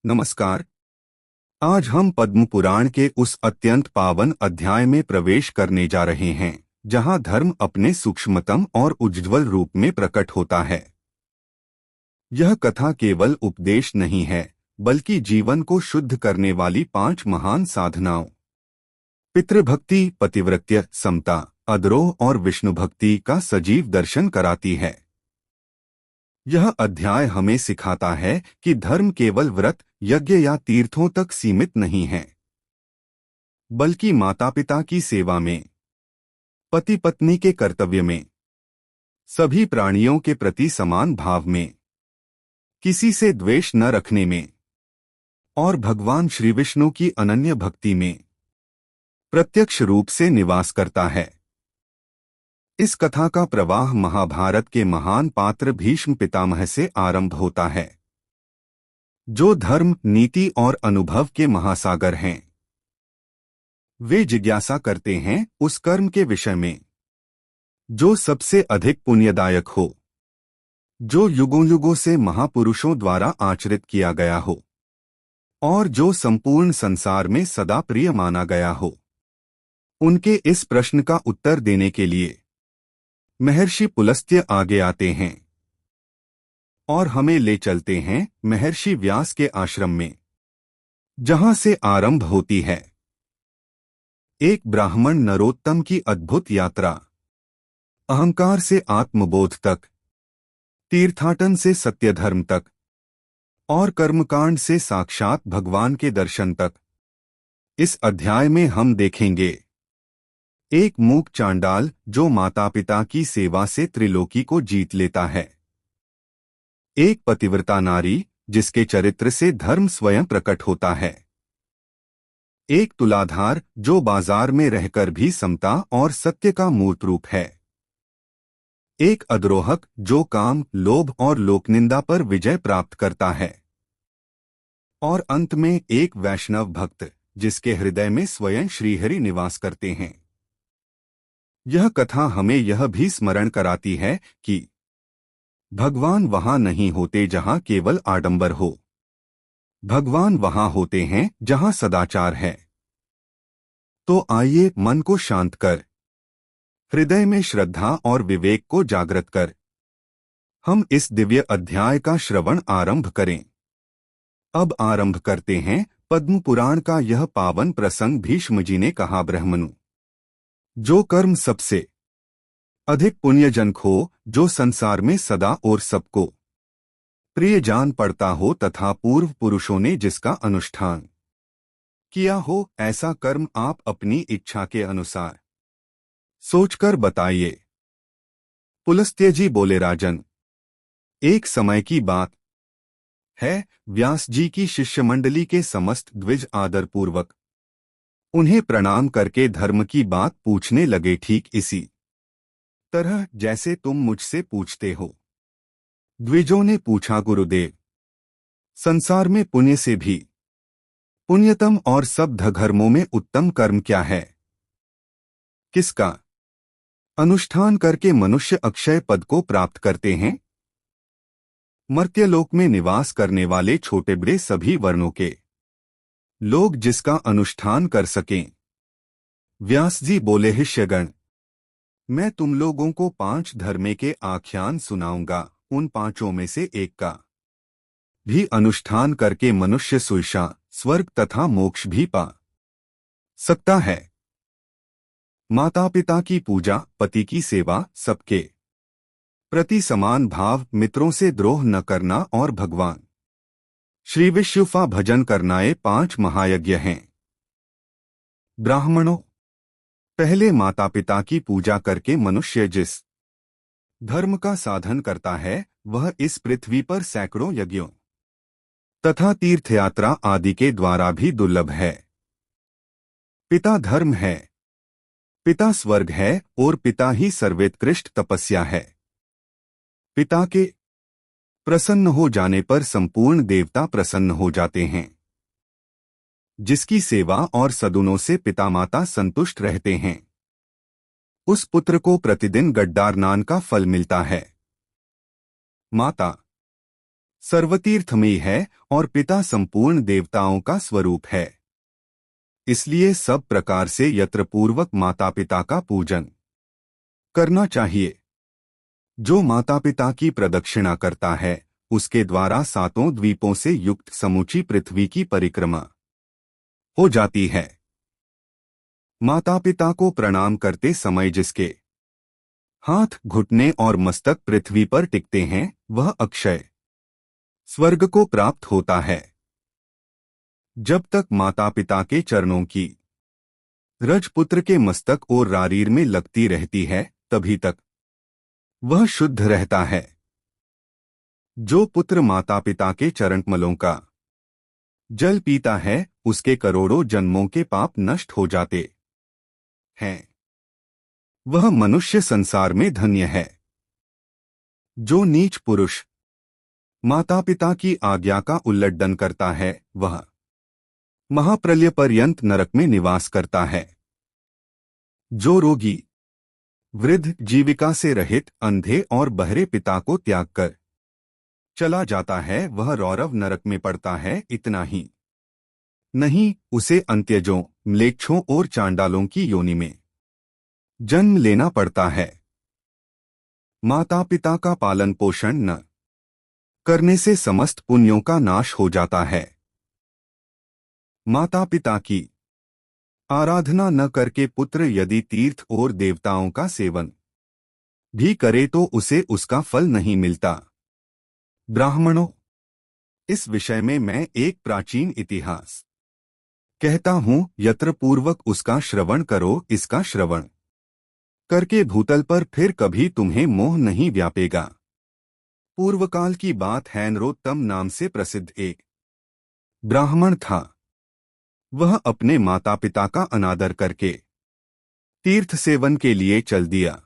नमस्कार। आज हम पद्म पुराण के उस अत्यंत पावन अध्याय में प्रवेश करने जा रहे हैं जहां धर्म अपने सूक्ष्मतम और उज्ज्वल रूप में प्रकट होता है। यह कथा केवल उपदेश नहीं है, बल्कि जीवन को शुद्ध करने वाली 5 महान साधनाओं पितृभक्ति, पतिव्रत्य, समता, अद्रोह और विष्णु भक्ति का सजीव दर्शन कराती है। यह अध्याय हमें सिखाता है कि धर्म केवल व्रत, यज्ञ या तीर्थों तक सीमित नहीं है, बल्कि माता पिता की सेवा में, पति पत्नी के कर्तव्य में, सभी प्राणियों के प्रति समान भाव में, किसी से द्वेष न रखने में और भगवान श्री विष्णु की अनन्य भक्ति में प्रत्यक्ष रूप से निवास करता है। इस कथा का प्रवाह महाभारत के महान पात्र भीष्म पितामह से आरंभ होता है, जो धर्म, नीति और अनुभव के महासागर हैं। वे जिज्ञासा करते हैं उस कर्म के विषय में जो सबसे अधिक पुण्यदायक हो, जो युगों युगों से महापुरुषों द्वारा आचरित किया गया हो और जो संपूर्ण संसार में सदा प्रिय माना गया हो। उनके इस प्रश्न का उत्तर देने के लिए महर्षि पुलस्त्य आगे आते हैं और हमें ले चलते हैं महर्षि व्यास के आश्रम में, जहां से आरंभ होती है एक ब्राह्मण नरोत्तम की अद्भुत यात्रा। अहंकार से आत्मबोध तक, तीर्थाटन से सत्य धर्म तक और कर्मकांड से साक्षात भगवान के दर्शन तक। इस अध्याय में हम देखेंगे एक मूक चांडाल जो माता पिता की सेवा से त्रिलोकी को जीत लेता है, एक पतिव्रता नारी जिसके चरित्र से धर्म स्वयं प्रकट होता है, एक तुलाधार जो बाजार में रहकर भी समता और सत्य का मूर्त रूप है, एक अद्रोहक जो काम, लोभ और लोकनिंदा पर विजय प्राप्त करता है, और अंत में एक वैष्णव भक्त जिसके हृदय में स्वयं श्रीहरि निवास करते हैं। यह कथा हमें यह भी स्मरण कराती है कि भगवान वहां नहीं होते जहां केवल आडंबर हो, भगवान वहां होते हैं जहां सदाचार है। तो आइए मन को शांत कर, हृदय में श्रद्धा और विवेक को जागृत कर, हम इस दिव्य अध्याय का श्रवण आरंभ करें। अब आरंभ करते हैं पद्म पुराण का यह पावन प्रसंग। भीष्म जी ने कहा, ब्रह्मनु, जो कर्म सबसे अधिक पुण्यजनक हो, जो संसार में सदा और सबको प्रिय जान पड़ता हो तथा पूर्व पुरुषों ने जिसका अनुष्ठान किया हो, ऐसा कर्म आप अपनी इच्छा के अनुसार सोचकर बताइए। पुलस्त्य जी बोले, राजन, एक समय की बात है, व्यास जी की शिष्यमंडली के समस्त द्विज आदरपूर्वक उन्हें प्रणाम करके धर्म की बात पूछने लगे, ठीक इसी तरह जैसे तुम मुझसे पूछते हो। द्विजों ने पूछा, गुरुदेव, संसार में पुण्य से भी पुण्यतम और सब धर्मों में उत्तम कर्म क्या है? किसका अनुष्ठान करके मनुष्य अक्षय पद को प्राप्त करते हैं? मर्त्यलोक में निवास करने वाले छोटे बड़े सभी वर्णों के लोग जिसका अनुष्ठान कर सकें। व्यास जी बोले, शिष्यगण, मैं तुम लोगों को 5 धर्मे के आख्यान सुनाऊंगा। उन 5 में से एक का भी अनुष्ठान करके मनुष्य सुईशा, स्वर्ग तथा मोक्ष भी पा सकता है। माता पिता की पूजा, पति की सेवा, सबके प्रति समान भाव, मित्रों से द्रोह न करना और भगवान श्री विष्णु का भजन करना, ये 5 महायज्ञ हैं। ब्राह्मणों, पहले माता पिता की पूजा करके मनुष्य जिस धर्म का साधन करता है, वह इस पृथ्वी पर सैकड़ों यज्ञों तथा तीर्थयात्रा आदि के द्वारा भी दुर्लभ है। पिता धर्म है, पिता स्वर्ग है और पिता ही सर्वोत्कृष्ट तपस्या है। पिता के प्रसन्न हो जाने पर संपूर्ण देवता प्रसन्न हो जाते हैं। जिसकी सेवा और सद्गुणों से पिता माता संतुष्ट रहते हैं, उस पुत्र को प्रतिदिन गड्ढा स्नान का फल मिलता है। माता सर्वतीर्थमयी है और पिता संपूर्ण देवताओं का स्वरूप है। इसलिए सब प्रकार से यत्रपूर्वक माता पिता का पूजन करना चाहिए। जो माता पिता की प्रदक्षिणा करता है उसके द्वारा सातों द्वीपों से युक्त समूची पृथ्वी की परिक्रमा हो जाती है। माता पिता को प्रणाम करते समय जिसके हाथ, घुटने और मस्तक पृथ्वी पर टिकते हैं वह अक्षय स्वर्ग को प्राप्त होता है। जब तक माता पिता के चरणों की रज पुत्र के मस्तक और रारीर में लगती रहती है तभी तक वह शुद्ध रहता है। जो पुत्र माता पिता के चरणकमलों का जल पीता है उसके करोड़ों जन्मों के पाप नष्ट हो जाते हैं। वह मनुष्य संसार में धन्य है। जो नीच पुरुष माता पिता की आज्ञा का उल्लंघन करता है वह महाप्रलय पर्यंत नरक में निवास करता है। जो रोगी, वृद्ध, जीविका से रहित, अंधे और बहरे पिता को त्याग कर चला जाता है वह रौरव नरक में पड़ता है। इतना ही नहीं, उसे अंत्यजों, म्लेच्छों और चांडालों की योनि में जन्म लेना पड़ता है। माता पिता का पालन पोषण न करने से समस्त पुण्यों का नाश हो जाता है। माता पिता की आराधना न करके पुत्र यदि तीर्थ और देवताओं का सेवन भी करे तो उसे उसका फल नहीं मिलता। ब्राह्मणों, इस विषय में मैं एक प्राचीन इतिहास कहता हूं, यत्र पूर्वक उसका श्रवण करो। इसका श्रवण करके भूतल पर फिर कभी तुम्हें मोह नहीं व्यापेगा। पूर्वकाल की बात है। नरोत्तम नाम से प्रसिद्ध एक ब्राह्मण था। वह अपने माता पिता का अनादर करके तीर्थ सेवन के लिए चल दिया।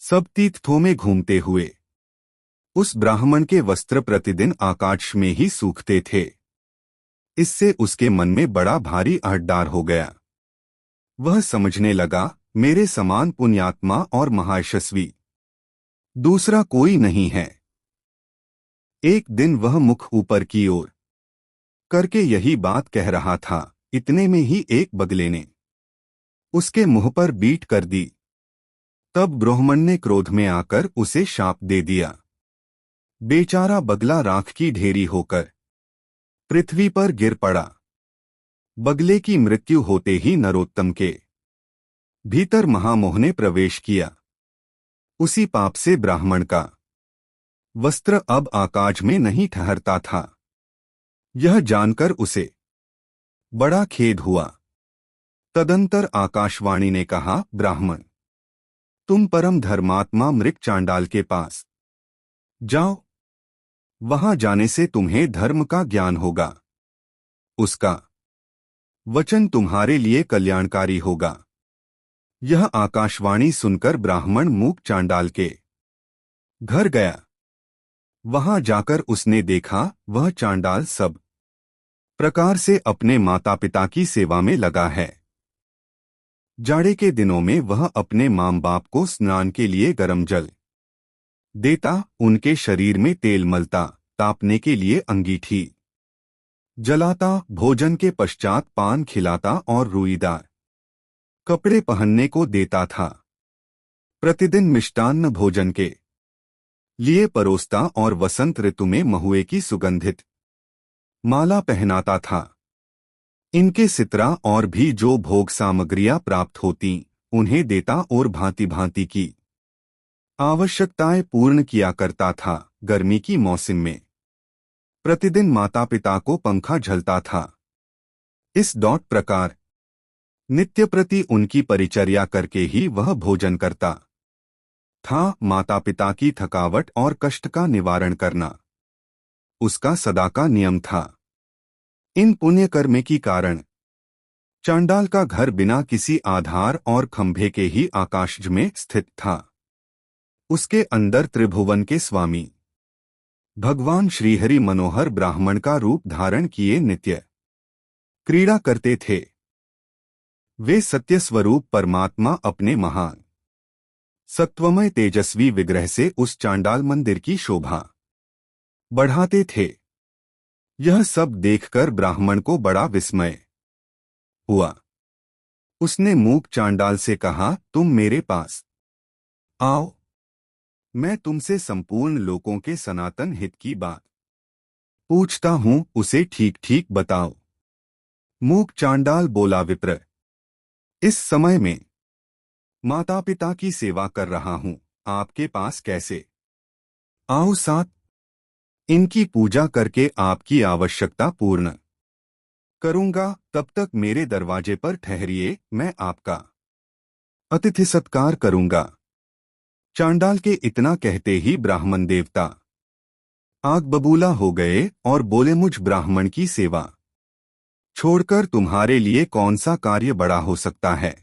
सब तीर्थों में घूमते हुए उस ब्राह्मण के वस्त्र प्रतिदिन आकाश में ही सूखते थे। इससे उसके मन में बड़ा भारी अहंकार हो गया। वह समझने लगा, मेरे समान पुण्यात्मा और महायशस्वी दूसरा कोई नहीं है। एक दिन वह मुख ऊपर की ओर करके यही बात कह रहा था। इतने में ही एक बगले ने उसके मुंह पर बीट कर दी। तब ब्राह्मण ने क्रोध में आकर उसे शाप दे दिया। बेचारा बगला राख की ढेरी होकर पृथ्वी पर गिर पड़ा। बगले की मृत्यु होते ही नरोत्तम के भीतर महामोह ने प्रवेश किया। उसी पाप से ब्राह्मण का वस्त्र अब आकाश में नहीं ठहरता था। यह जानकर उसे बड़ा खेद हुआ। तदंतर आकाशवाणी ने कहा, ब्राह्मण, तुम परम धर्मात्मा मृग चांडाल के पास जाओ। वहां जाने से तुम्हें धर्म का ज्ञान होगा। उसका वचन तुम्हारे लिए कल्याणकारी होगा। यह आकाशवाणी सुनकर ब्राह्मण मूक चांडाल के घर गया। वहां जाकर उसने देखा वह चांडाल सब प्रकार से अपने माता पिता की सेवा में लगा है। जाड़े के दिनों में वह अपने मां बाप को स्नान के लिए गर्म जल देता, उनके शरीर में तेल मलता, तापने के लिए अंगीठी जलाता, भोजन के पश्चात पान खिलाता और रुईदार कपड़े पहनने को देता था। प्रतिदिन मिष्टान्न भोजन के लिए परोसता और वसंत ऋतु में महुए की सुगंधित माला पहनाता था। इनके सितरा और भी जो भोग सामग्रियां प्राप्त होती उन्हें देता और भांति भांति की आवश्यकताएं पूर्ण किया करता था। गर्मी की मौसम में प्रतिदिन माता पिता को पंखा झलता था। इस डॉट प्रकार नित्य प्रति उनकी परिचर्या करके ही वह भोजन करता था। माता पिता की थकावट और कष्ट का निवारण करना उसका सदा का नियम था। इन पुण्य कर्म के कारण चांडाल का घर बिना किसी आधार और खंभे के ही आकाश में स्थित था। उसके अंदर त्रिभुवन के स्वामी भगवान श्रीहरि मनोहर ब्राह्मण का रूप धारण किए नित्य क्रीड़ा करते थे। वे सत्य स्वरूप परमात्मा अपने महान सत्वमय तेजस्वी विग्रह से उस चांडाल मंदिर की शोभा बढ़ाते थे। यह सब देखकर ब्राह्मण को बड़ा विस्मय हुआ। उसने मूक चांडाल से कहा, तुम मेरे पास आओ, मैं तुमसे संपूर्ण लोकों के सनातन हित की बात पूछता हूँ, उसे ठीक ठीक बताओ। मूक चांडाल बोला, विप्र, इस समय में माता पिता की सेवा कर रहा हूँ, आपके पास कैसे आऊं? साथ इनकी पूजा करके आपकी आवश्यकता पूर्ण करूंगा, तब तक मेरे दरवाजे पर ठहरिए, मैं आपका अतिथि सत्कार करूंगा। चांडाल के इतना कहते ही ब्राह्मण देवता आग बबूला हो गए और बोले, मुझ ब्राह्मण की सेवा छोड़कर तुम्हारे लिए कौन सा कार्य बड़ा हो सकता है?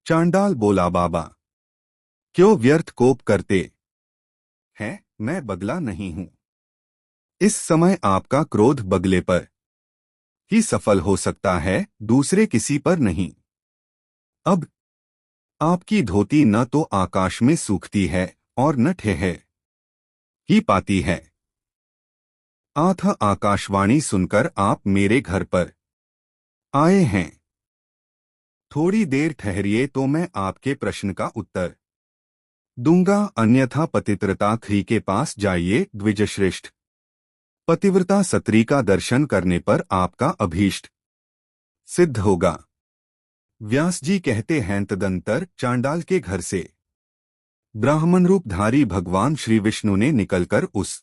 चांडाल बोला, बाबा, क्यों व्यर्थ कोप करते हैं? मैं बगला नहीं हूं। इस समय आपका क्रोध बगले पर ही सफल हो सकता है, दूसरे किसी पर नहीं। अब आपकी धोती न तो आकाश में सूखती है और न ठेहे ही पाती है। आठ आकाशवाणी सुनकर आप मेरे घर पर आए हैं। थोड़ी देर ठहरिए तो मैं आपके प्रश्न का उत्तर दूंगा, अन्यथा पतिव्रता खरी के पास जाइए। द्विजश्रेष्ठ, पतिव्रता सत्री का दर्शन करने पर आपका अभीष्ट सिद्ध होगा। व्यास जी कहते हैं, तदंतर चांडाल के घर से ब्राह्मण रूपधारी भगवान श्री विष्णु ने निकलकर उस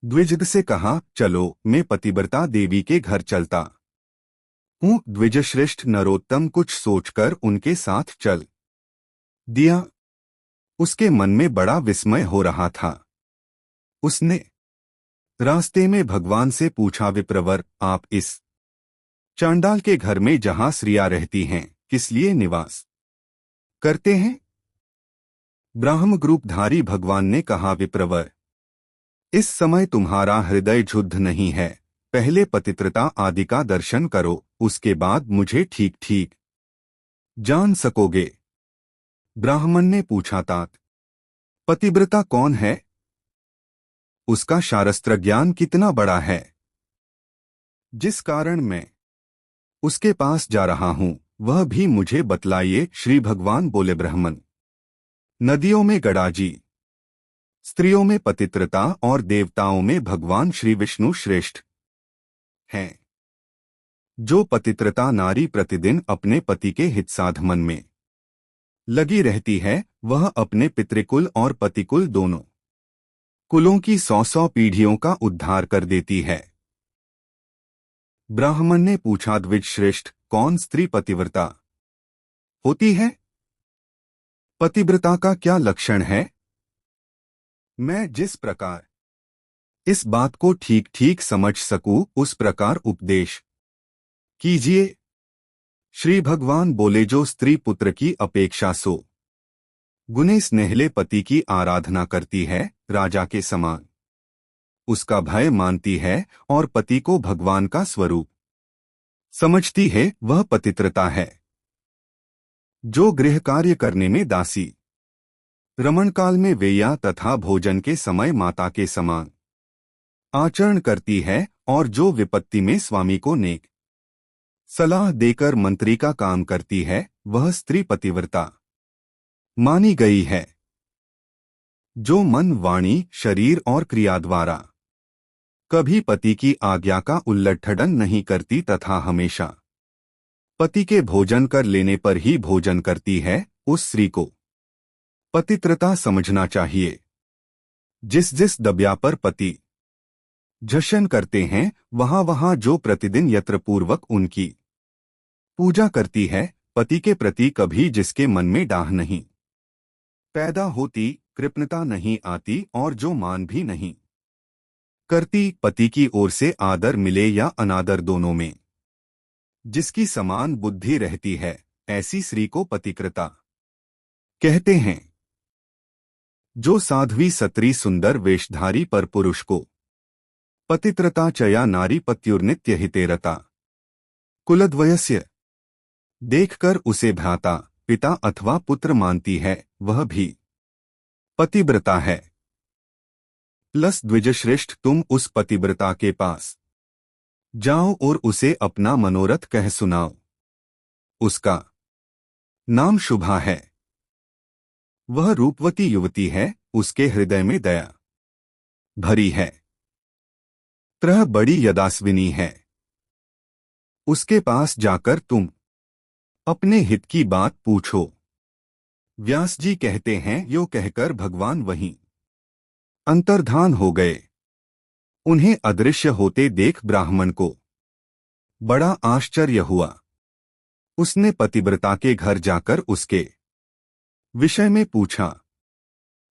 द्विज से कहा, चलो, मैं पतिव्रता देवी के घर चलता हूँ। द्विजश्रेष्ठ नरोत्तम कुछ सोचकर उनके साथ चल दिया। उसके मन में बड़ा विस्मय हो रहा था। उसने रास्ते में भगवान से पूछा, विप्रवर, आप इस चांडाल के घर में जहां स्त्रियां रहती हैं, किस लिए निवास करते हैं? ब्राह्म रूपधारी भगवान ने कहा, विप्रवर, इस समय तुम्हारा हृदय शुद्ध नहीं है। पहले पतिव्रता आदि का दर्शन करो, उसके बाद मुझे ठीक ठीक जान सकोगे। ब्राह्मण ने पूछा, तात पतिव्रता कौन है? उसका शास्त्र ज्ञान कितना बड़ा है, जिस कारण मैं उसके पास जा रहा हूं, वह भी मुझे बतलाइए। श्री भगवान बोले, ब्राह्मण, नदियों में गड़ाजी, स्त्रियों में पतिव्रता और देवताओं में भगवान श्री विष्णु श्रेष्ठ हैं। जो पतिव्रता नारी प्रतिदिन अपने पति के हित साधन में लगी रहती है, वह अपने पितृकुल और पतिकुल दोनों कुलों की 100-100 पीढ़ियों का उद्धार कर देती है। ब्राह्मण ने पूछा, द्विज श्रेष्ठ, कौन स्त्री पतिव्रता होती है? पतिव्रता का क्या लक्षण है? मैं जिस प्रकार इस बात को ठीक ठीक समझ सकूं, उस प्रकार उपदेश कीजिए। श्री भगवान बोले, जो स्त्री पुत्र की अपेक्षा सो गुने स्नेहले पति की आराधना करती है, राजा के समान उसका भय मानती है और पति को भगवान का स्वरूप समझती है, वह पतिव्रता है। जो गृह कार्य करने में दासी, रमण काल में वेया तथा भोजन के समय माता के समान आचरण करती है, और जो विपत्ति में स्वामी को नेक सलाह देकर मंत्री का काम करती है, वह स्त्री पतिव्रता मानी गई है। जो मन, वाणी, शरीर और क्रिया द्वारा कभी पति की आज्ञा का उल्लंघन नहीं करती तथा हमेशा पति के भोजन कर लेने पर ही भोजन करती है, उस स्त्री को पतिव्रता समझना चाहिए। जिस जिस दबिया पर पति झशन करते हैं, वहां वहां जो प्रतिदिन यत्रपूर्वक उनकी पूजा करती है, पति के प्रति कभी जिसके मन में डाह नहीं पैदा होती, कृपणता नहीं आती और जो मान भी नहीं करती, पति की ओर से आदर मिले या अनादर दोनों में जिसकी समान बुद्धि रहती है, ऐसी स्त्री को पतिव्रता कहते हैं। जो साध्वी सत्री सुंदर वेशधारी पर पुरुष को पतिव्रता चया नारी पत्युर्नित्य हितेरता कुलद्वयस्य देखकर उसे भ्राता, पिता अथवा पुत्र मानती है, वह भी पतिव्रता है। लस द्विजश्रेष्ठ, तुम उस पतिव्रता के पास जाओ और उसे अपना मनोरथ कह सुनाओ। उसका नाम शुभा है। वह रूपवती युवती है, उसके हृदय में दया भरी है। त्रह बड़ी यदास्विनी है। उसके पास जाकर तुम अपने हित की बात पूछो। व्यास जी कहते हैं, यो कहकर भगवान वहीं अंतर्धान हो गए। उन्हें अदृश्य होते देख ब्राह्मण को बड़ा आश्चर्य हुआ। उसने पतिव्रता के घर जाकर उसके विषय में पूछा।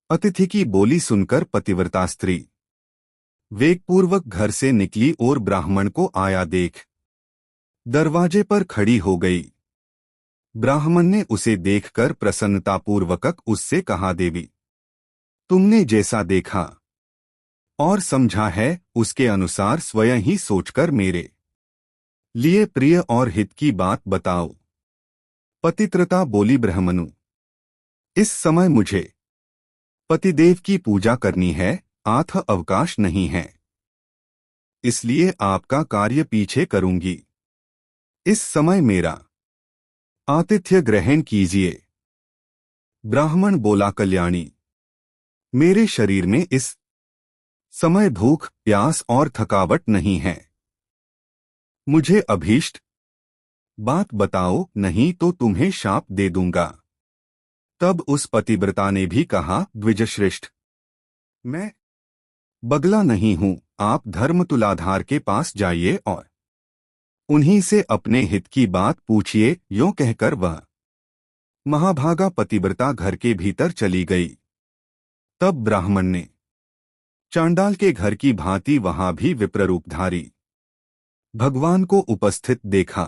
अतिथि की बोली सुनकर पतिव्रता स्त्री वेगपूर्वक घर से निकली और ब्राह्मण को आया देख दरवाजे पर खड़ी हो गई। ब्राह्मण ने उसे देखकर प्रसन्नतापूर्वक उससे कहा, देवी, तुमने जैसा देखा और समझा है उसके अनुसार स्वयं ही सोचकर मेरे लिए प्रिय और हित की बात बताओ। पतिव्रता बोली, ब्रह्मनु, इस समय मुझे पतिदेव की पूजा करनी है, आथ अवकाश नहीं है, इसलिए आपका कार्य पीछे करूंगी। इस समय मेरा आतिथ्य ग्रहण कीजिए। ब्राह्मण बोला, कल्याणी, मेरे शरीर में इस समय भूख, प्यास और थकावट नहीं है। मुझे अभीष्ट बात बताओ, नहीं तो तुम्हें शाप दे दूंगा। तब उस पतिव्रता ने भी कहा, द्विजश्रेष्ठ, मैं बगला नहीं हूं, आप धर्मतुलाधार के पास जाइए और उन्हीं से अपने हित की बात पूछिए। यों कहकर वह महाभागा पतिव्रता घर के भीतर चली गई। तब ब्राह्मण ने चांडाल के घर की भांति वहां भी विप्ररूपधारी भगवान को उपस्थित देखा।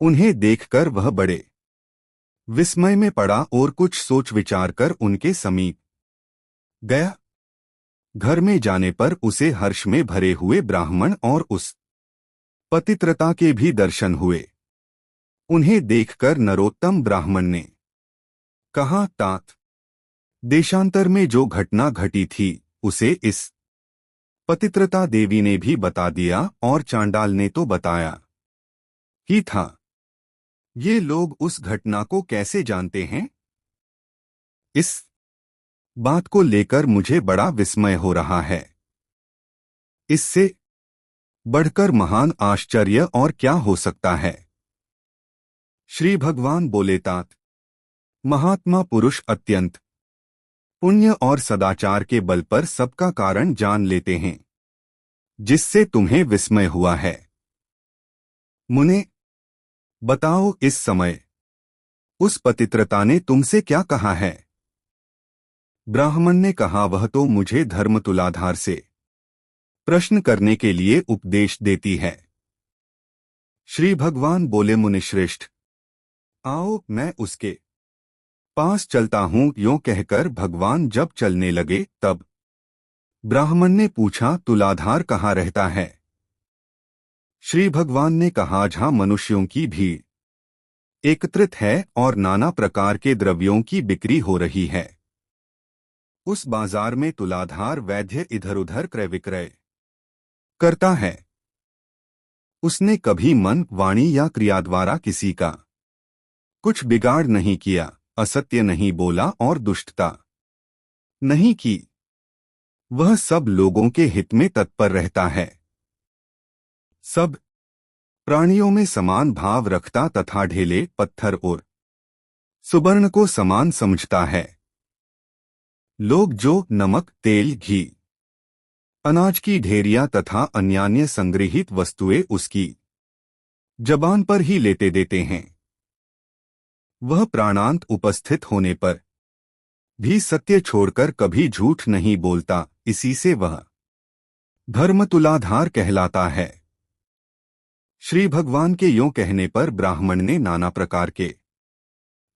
उन्हें देखकर वह बड़े विस्मय में पड़ा और कुछ सोच विचार कर उनके समीप गया। घर में जाने पर उसे हर्ष में भरे हुए ब्राह्मण और उस पतिव्रता के भी दर्शन हुए। उन्हें देखकर नरोत्तम ब्राह्मण ने कहा, तात, देशांतर में जो घटना घटी थी उसे इस पतिव्रता देवी ने भी बता दिया और चांडाल ने तो बताया ही था। ये लोग उस घटना को कैसे जानते हैं? इस बात को लेकर मुझे बड़ा विस्मय हो रहा है। इससे बढ़कर महान आश्चर्य और क्या हो सकता है? श्री भगवान बोले, तात, महात्मा पुरुष अत्यंत पुण्य और सदाचार के बल पर सबका कारण जान लेते हैं, जिससे तुम्हें विस्मय हुआ है। मुने, बताओ, इस समय उस पतिव्रता ने तुमसे क्या कहा है? ब्राह्मण ने कहा, वह तो मुझे धर्मतुलाधार से प्रश्न करने के लिए उपदेश देती है। श्री भगवान बोले, मुनिश्रेष्ठ, आओ मैं उसके पास चलता हूं। यों कहकर भगवान जब चलने लगे तब ब्राह्मण ने पूछा, तुलाधार कहाँ रहता है? श्री भगवान ने कहा, जहां मनुष्यों की भीड़ एकत्रित है और नाना प्रकार के द्रव्यों की बिक्री हो रही है, उस बाजार में तुलाधार वैद्य इधर उधर क्रय विक्रय करता है। उसने कभी मन, वाणी या क्रिया द्वारा किसी का कुछ बिगाड़ नहीं किया, असत्य नहीं बोला और दुष्टता नहीं की। वह सब लोगों के हित में तत्पर रहता है, सब प्राणियों में समान भाव रखता तथा ढेले, पत्थर और सुवर्ण को समान समझता है। लोग जो नमक, तेल, घी, अनाज की ढेरियां तथा अन्यान्य संग्रहित वस्तुएं उसकी जबान पर ही लेते देते हैं, वह प्राणांत उपस्थित होने पर भी सत्य छोड़कर कभी झूठ नहीं बोलता। इसी से वह धर्मतुलाधार कहलाता है। श्री भगवान के यों कहने पर ब्राह्मण ने नाना प्रकार के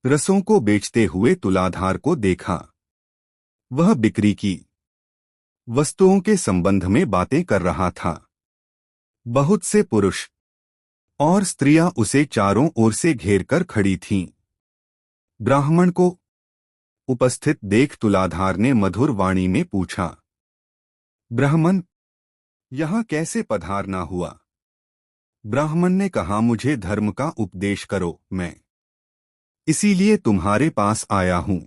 रसों को बेचते हुए तुलाधार को देखा। वह बिक्री की वस्तुओं के संबंध में बातें कर रहा था। बहुत से पुरुष और स्त्रियां उसे चारों ओर से घेरकर खड़ी थीं। ब्राह्मण को उपस्थित देख तुलाधार ने मधुर वाणी में पूछा, ब्राह्मण, यहाँ कैसे पधारना हुआ? ब्राह्मण ने कहा, मुझे धर्म का उपदेश करो, मैं इसीलिए तुम्हारे पास आया हूं।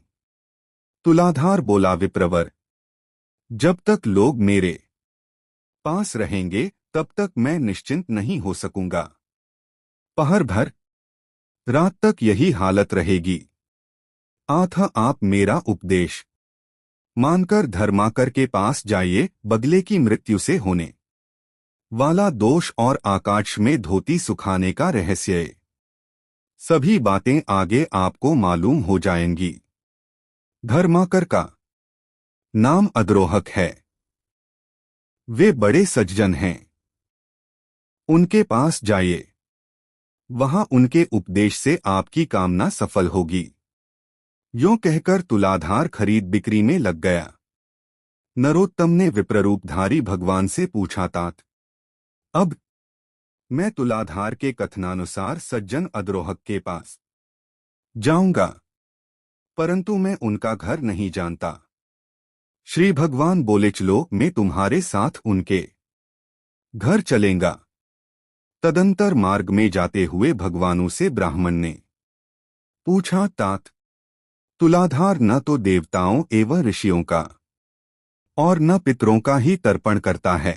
तुलाधार बोला, विप्रवर, जब तक लोग मेरे पास रहेंगे तब तक मैं निश्चिंत नहीं हो सकूंगा। पहर भर रात तक यही हालत रहेगी। अतः आप मेरा उपदेश मानकर धर्माकर के पास जाइए। बगले की मृत्यु से होने वाला दोष और आकाश में धोती सुखाने का रहस्य, सभी बातें आगे आपको मालूम हो जाएंगी। धर्माकर का नाम अद्रोहक है। वे बड़े सज्जन हैं, उनके पास जाइए। वहां उनके उपदेश से आपकी कामना सफल होगी। यों कहकर तुलाधार खरीद बिक्री में लग गया। नरोत्तम ने विप्ररूपधारी भगवान से पूछा, तात, अब मैं तुलाधार के कथनानुसार सज्जन अद्रोहक के पास जाऊंगा, परंतु मैं उनका घर नहीं जानता। श्री भगवान बोले, चलो, मैं तुम्हारे साथ उनके घर चलेंगा। तदंतर मार्ग में जाते हुए भगवानों से ब्राह्मण ने पूछा, तात, तुलाधार न तो देवताओं एवं ऋषियों का और न पितरों का ही तर्पण करता है,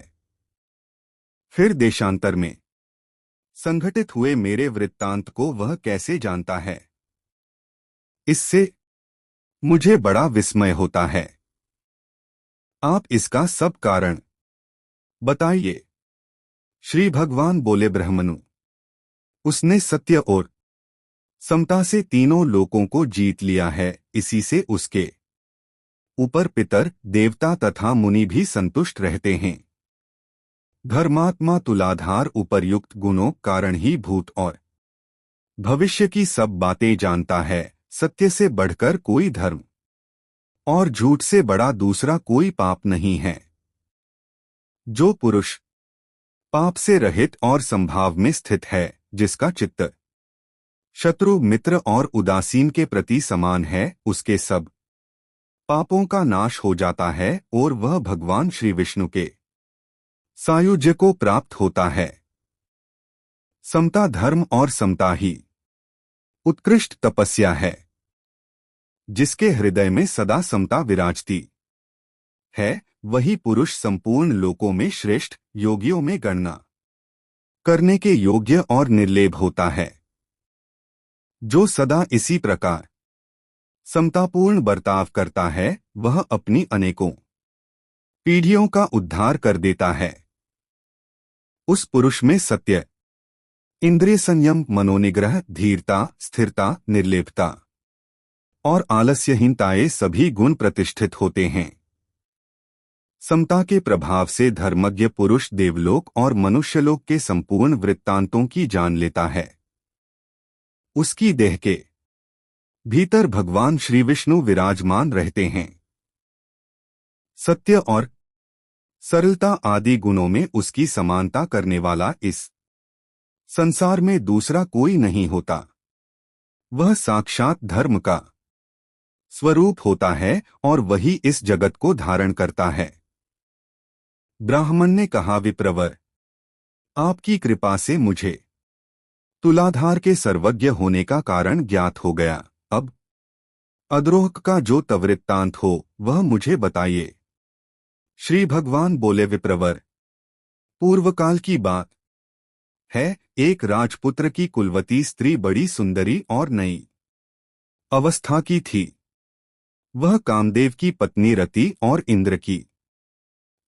फिर देशांतर में संघटित हुए मेरे वृत्तांत को वह कैसे जानता है? इससे मुझे बड़ा विस्मय होता है। आप इसका सब कारण बताइए। श्री भगवान बोले, ब्रह्मनु, उसने सत्य और समता से तीनों लोकों को जीत लिया है। इसी से उसके ऊपर पितर, देवता तथा मुनि भी संतुष्ट रहते हैं। धर्मात्मा तुलाधार उपर्युक्त गुणों कारण ही भूत और भविष्य की सब बातें जानता है। सत्य से बढ़कर कोई धर्म और झूठ से बड़ा दूसरा कोई पाप नहीं है। जो पुरुष पाप से रहित और संभाव में स्थित है, जिसका चित्त शत्रु, मित्र और उदासीन के प्रति समान है, उसके सब पापों का नाश हो जाता है और वह भगवान श्री विष्णु के सायुज्य को प्राप्त होता है। समता धर्म और समता ही उत्कृष्ट तपस्या है। जिसके हृदय में सदा समता विराजती है, वही पुरुष संपूर्ण लोकों में श्रेष्ठ, योगियों में गणना करने के योग्य और निर्लेप होता है। जो सदा इसी प्रकार समतापूर्ण बर्ताव करता है, वह अपनी अनेकों पीढ़ियों का उद्धार कर देता है। उस पुरुष में सत्य, इंद्रिय संयम, मनोनिग्रह, धीरता, स्थिरता, निर्लेपता और आलस्यहीनताएं सभी गुण प्रतिष्ठित होते हैं। समता के प्रभाव से धर्मज्ञ पुरुष देवलोक और मनुष्यलोक के संपूर्ण वृत्तांतों की जान लेता है। उसकी देह के भीतर भगवान श्री विष्णु विराजमान रहते हैं। सत्य और सरलता आदि गुणों में उसकी समानता करने वाला इस संसार में दूसरा कोई नहीं होता। वह साक्षात धर्म का स्वरूप होता है और वही इस जगत को धारण करता है। ब्राह्मण ने कहा, विप्रवर, आपकी कृपा से मुझे तुलाधार के सर्वज्ञ होने का कारण ज्ञात हो गया। अब अद्रोह का जो तवृत्तांत हो वह मुझे बताइए। श्री भगवान बोले, विप्रवर, पूर्वकाल की बात है। एक राजपुत्र की कुलवती स्त्री बड़ी सुंदरी और नई अवस्था की थी। वह कामदेव की पत्नी रति और इंद्र की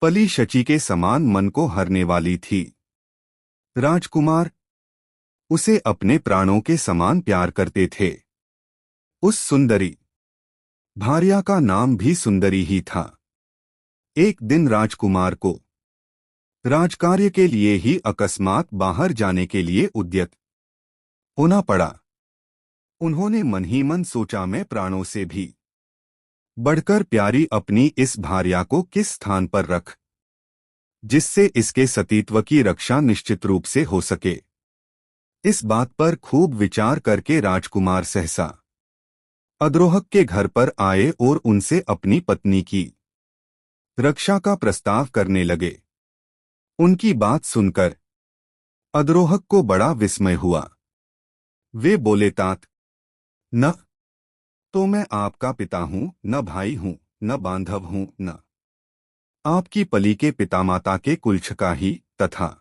पली शची के समान मन को हरने वाली थी। राजकुमार उसे अपने प्राणों के समान प्यार करते थे। उस सुंदरी भार्या का नाम भी सुंदरी ही था। एक दिन राजकुमार को राजकार्य के लिए ही अकस्मात बाहर जाने के लिए उद्यत होना पड़ा। उन्होंने मन ही मन सोचा, मैं प्राणों से भी बढ़कर प्यारी अपनी इस भार्या को किस स्थान पर रख, जिससे इसके सतीत्व की रक्षा निश्चित रूप से हो सके। इस बात पर खूब विचार करके राजकुमार सहसा अद्रोहक के घर पर आए और उनसे अपनी पत्नी की रक्षा का प्रस्ताव करने लगे। उनकी बात सुनकर अद्रोहक को बड़ा विस्मय हुआ। वे बोले, तात, न तो मैं आपका पिता हूं, न भाई हूं, न बांधव हूं, न आपकी पली के पितामाता के कुलछ का ही तथा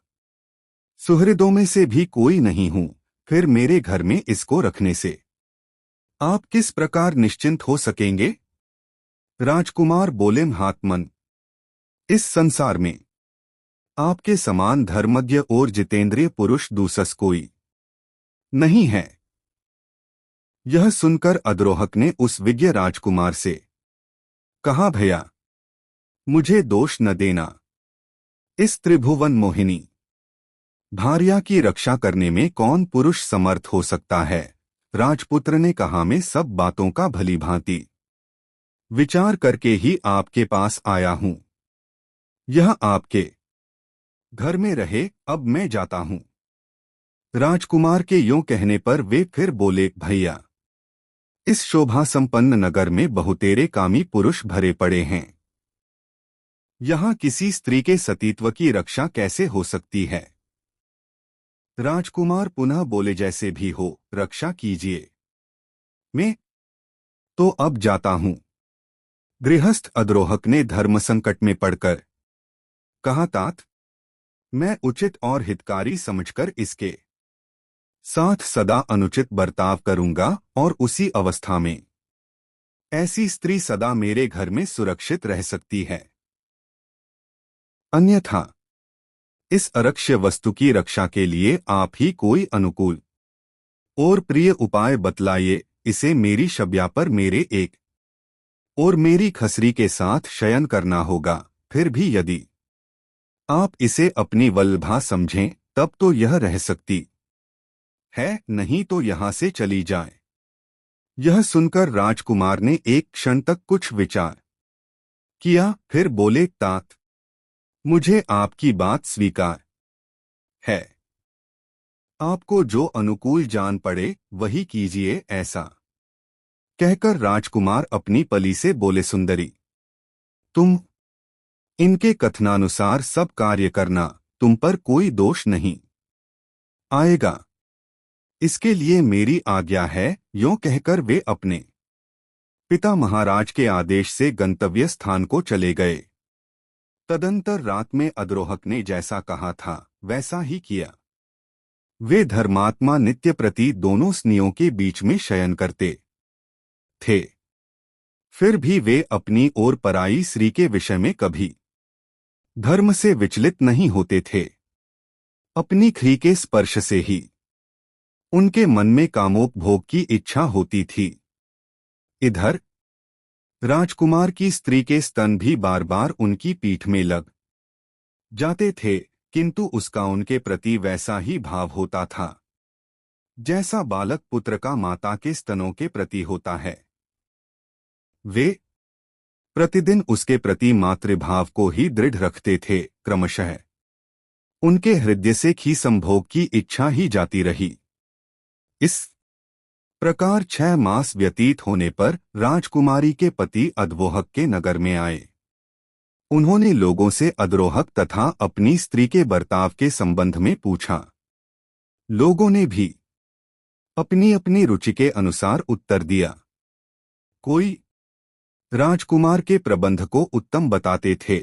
सुहृदों में से भी कोई नहीं हूं। फिर मेरे घर में इसको रखने से आप किस प्रकार निश्चिंत हो सकेंगे? राजकुमार बोले, महात्मन, इस संसार में आपके समान धर्मज्ञ और जितेंद्रिय पुरुष दूसस कोई नहीं है। यह सुनकर अद्रोहक ने उस विज्ञ राजकुमार से कहा, भैया, मुझे दोष न देना। इस त्रिभुवन मोहिनी भार्या की रक्षा करने में कौन पुरुष समर्थ हो सकता है? राजपुत्र ने कहा, मैं सब बातों का भली भांति विचार करके ही आपके पास आया हूं। यह आपके घर में रहे, अब मैं जाता हूं। राजकुमार के यूं कहने पर वे फिर बोले, भैया, इस शोभा संपन्न नगर में बहुतेरे कामी पुरुष भरे पड़े हैं। यहां किसी स्त्री के सतीत्व की रक्षा कैसे हो सकती है? राजकुमार पुनः बोले, जैसे भी हो, रक्षा कीजिए। मैं तो अब जाता हूं। गृहस्थ अद्रोहक ने धर्म संकट में पड़कर कहा, तात, मैं उचित और हितकारी समझकर इसके साथ सदा अनुचित बर्ताव करूंगा और उसी अवस्था में ऐसी स्त्री सदा मेरे घर में सुरक्षित रह सकती है। अन्यथा इस अरक्ष्य वस्तु की रक्षा के लिए आप ही कोई अनुकूल और प्रिय उपाय बतलाइए। इसे मेरी शब्या पर मेरे एक और मेरी खसरी के साथ शयन करना होगा। फिर भी यदि आप इसे अपनी वल्लभा समझें तब तो यह रह सकती है, नहीं तो यहां से चली जाए। यह सुनकर राजकुमार ने एक क्षण तक कुछ विचार किया, फिर बोले, तात, मुझे आपकी बात स्वीकार है। आपको जो अनुकूल जान पड़े वही कीजिए। ऐसा कहकर राजकुमार अपनी पली से बोले, सुंदरी, तुम इनके कथनानुसार सब कार्य करना, तुम पर कोई दोष नहीं आएगा। इसके लिए मेरी आज्ञा है। यों कहकर वे अपने पिता महाराज के आदेश से गंतव्य स्थान को चले गए। तदंतर रात में अद्रोहक ने जैसा कहा था वैसा ही किया। वे धर्मात्मा नित्य प्रति दोनों स्त्रियों के बीच में शयन करते थे। फिर भी वे अपनी और पराई स्त्री के विषय में कभी धर्म से विचलित नहीं होते थे। अपनी ख्री के स्पर्श से ही उनके मन में कामोपभोग की इच्छा होती थी। इधर राजकुमार की स्त्री के स्तन भी बार बार उनकी पीठ में लग जाते थे, किंतु उसका उनके प्रति वैसा ही भाव होता था जैसा बालक पुत्र का माता के स्तनों के प्रति होता है। वे प्रतिदिन उसके प्रति मातृभाव को ही दृढ़ रखते थे। क्रमशः उनके हृदय से खी संभोग की इच्छा ही जाती रही। इस प्रकार 6 मास व्यतीत होने पर राजकुमारी के पति अद्रोहक के नगर में आए। उन्होंने लोगों से अद्रोहक तथा अपनी स्त्री के बर्ताव के संबंध में पूछा। लोगों ने भी अपनी अपनी रुचि के अनुसार उत्तर दिया। कोई राजकुमार के प्रबंध को उत्तम बताते थे।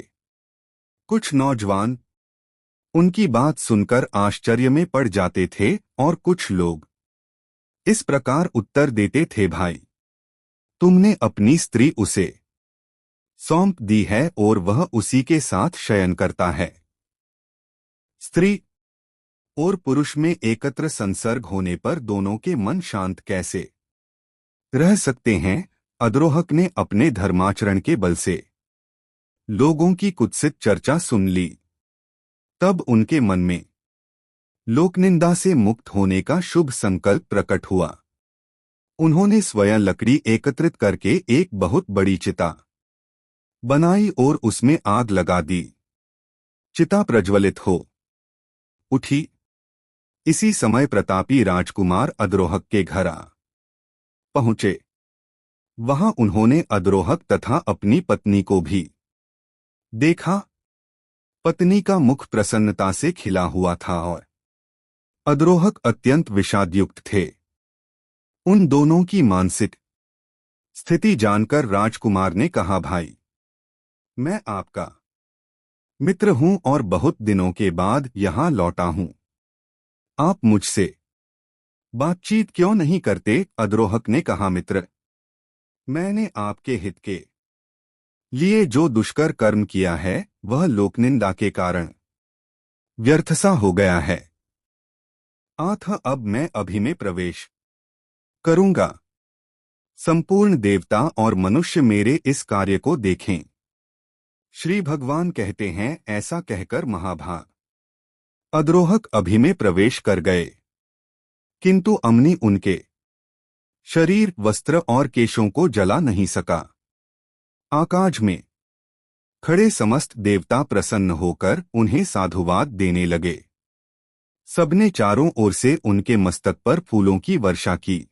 कुछ नौजवान उनकी बात सुनकर आश्चर्य में पड़ जाते थे और कुछ लोग इस प्रकार उत्तर देते थे, भाई, तुमने अपनी स्त्री उसे सौंप दी है और वह उसी के साथ शयन करता है। स्त्री और पुरुष में एकत्र संसर्ग होने पर दोनों के मन शांत कैसे रह सकते हैं? अद्रोहक ने अपने धर्माचरण के बल से लोगों की कुत्सित चर्चा सुन ली। तब उनके मन में लोकनिंदा से मुक्त होने का शुभ संकल्प प्रकट हुआ। उन्होंने स्वयं लकड़ी एकत्रित करके एक बहुत बड़ी चिता बनाई और उसमें आग लगा दी। चिता प्रज्वलित हो उठी। इसी समय प्रतापी राजकुमार अद्रोहक के घर आ पहुंचे। वहां उन्होंने अद्रोहक तथा अपनी पत्नी को भी देखा, पत्नी का मुख प्रसन्नता से खिला हुआ था और अद्रोहक अत्यंत विषादयुक्त थे। उन दोनों की मानसिक स्थिति जानकर राजकुमार ने कहा, भाई, मैं आपका मित्र हूं और बहुत दिनों के बाद यहां लौटा हूं। आप मुझसे बातचीत क्यों नहीं करते? अद्रोहक ने कहा, मित्र, मैंने आपके हित के लिए जो दुष्कर कर्म किया है वह लोकनिंदा के कारण व्यर्थ सा हो गया है। अतः अब मैं अभी में प्रवेश करूंगा। संपूर्ण देवता और मनुष्य मेरे इस कार्य को देखें। श्री भगवान कहते हैं, ऐसा कहकर महाभाग अद्रोहक अभी में प्रवेश कर गए, किंतु अम्नि उनके शरीर, वस्त्र और केशों को जला नहीं सका। आकाश में खड़े समस्त देवता प्रसन्न होकर उन्हें साधुवाद देने लगे। सबने चारों ओर से उनके मस्तक पर फूलों की वर्षा की।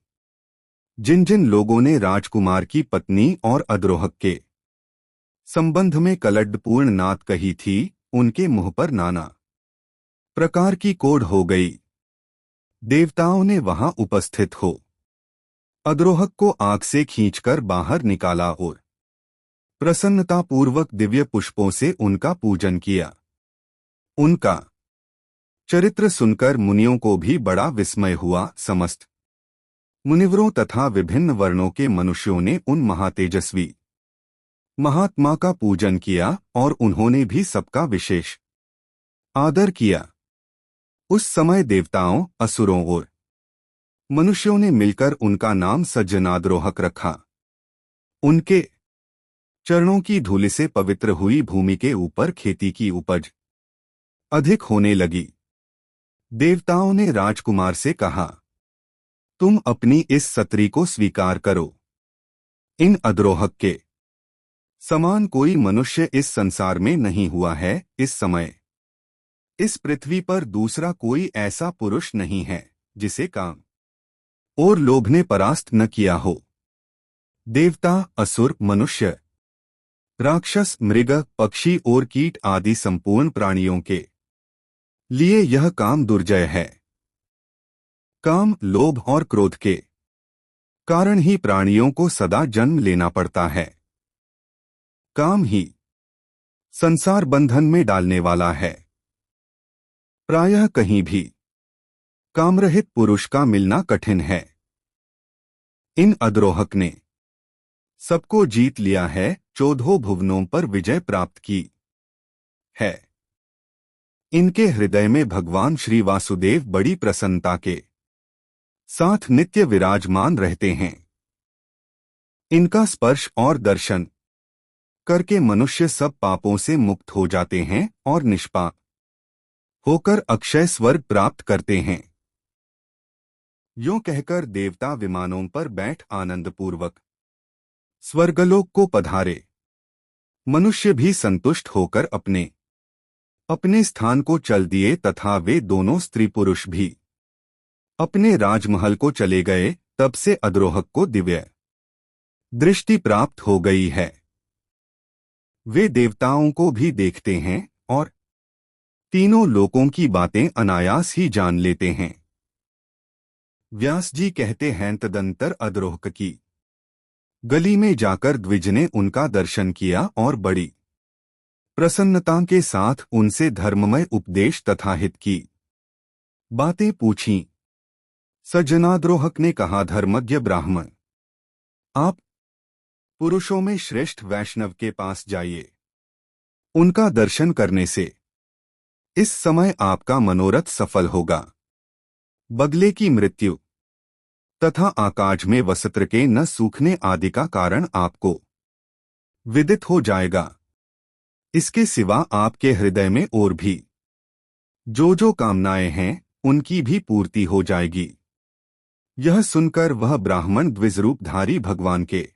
जिन जिन लोगों ने राजकुमार की पत्नी और अद्रोहक के संबंध में कलड्डपूर्ण नात कही थी, उनके मुंह पर नाना प्रकार की कोढ़ हो गई। देवताओं ने वहां उपस्थित हो अद्रोहक को आग से खींचकर बाहर निकाला और प्रसन्नतापूर्वक दिव्य पुष्पों से उनका पूजन किया। उनका चरित्र सुनकर मुनियों को भी बड़ा विस्मय हुआ। समस्त मुनिवरों तथा विभिन्न वर्णों के मनुष्यों ने उन महातेजस्वी महात्मा का पूजन किया और उन्होंने भी सबका विशेष आदर किया। उस समय देवताओं, असुरों और मनुष्यों ने मिलकर उनका नाम सज्जनाद्रोहक रखा। उनके चरणों की धूलि से पवित्र हुई भूमि के ऊपर खेती की उपज अधिक होने लगी। देवताओं ने राजकुमार से कहा, तुम अपनी इस सत्री को स्वीकार करो। इन अद्रोहक के समान कोई मनुष्य इस संसार में नहीं हुआ है। इस समय इस पृथ्वी पर दूसरा कोई ऐसा पुरुष नहीं है जिसे काम और लोभ ने परास्त न किया हो। देवता, असुर, मनुष्य, राक्षस, मृग, पक्षी और कीट आदि संपूर्ण प्राणियों के लिए यह काम दुर्जय है। काम, लोभ और क्रोध के कारण ही प्राणियों को सदा जन्म लेना पड़ता है। काम ही संसार बंधन में डालने वाला है। प्रायः कहीं भी कामरहित पुरुष का मिलना कठिन है। इन अद्रोहक ने सबको जीत लिया है, 14 भुवनों पर विजय प्राप्त की है। इनके हृदय में भगवान श्री वासुदेव बड़ी प्रसन्नता के साथ नित्य विराजमान रहते हैं। इनका स्पर्श और दर्शन करके मनुष्य सब पापों से मुक्त हो जाते हैं और निष्पाप होकर अक्षय स्वर्ग प्राप्त करते हैं। यूं कहकर देवता विमानों पर बैठ आनंदपूर्वक स्वर्गलोक को पधारे। मनुष्य भी संतुष्ट होकर अपने अपने स्थान को चल दिए तथा वे दोनों स्त्री पुरुष भी अपने राजमहल को चले गए। तब से अद्रोहक को दिव्य दृष्टि प्राप्त हो गई है। वे देवताओं को भी देखते हैं और तीनों लोकों की बातें अनायास ही जान लेते हैं। व्यास जी कहते हैं, तदंतर अद्रोहक की गली में जाकर द्विज ने उनका दर्शन किया और बड़ी प्रसन्नता के साथ उनसे धर्ममय उपदेश तथा हित की बातें पूछीं। सज्जनाद्रोहक ने कहा, धर्मज्ञ ब्राह्मण, आप पुरुषों में श्रेष्ठ वैष्णव के पास जाइए। उनका दर्शन करने से इस समय आपका मनोरथ सफल होगा। बगले की मृत्यु तथा आकाश में वस्त्र के न सूखने आदि का कारण आपको विदित हो जाएगा। इसके सिवा आपके हृदय में और भी जो कामनाएं हैं उनकी भी पूर्ति हो जाएगी। यह सुनकर वह ब्राह्मण द्विजरूपधारी भगवान के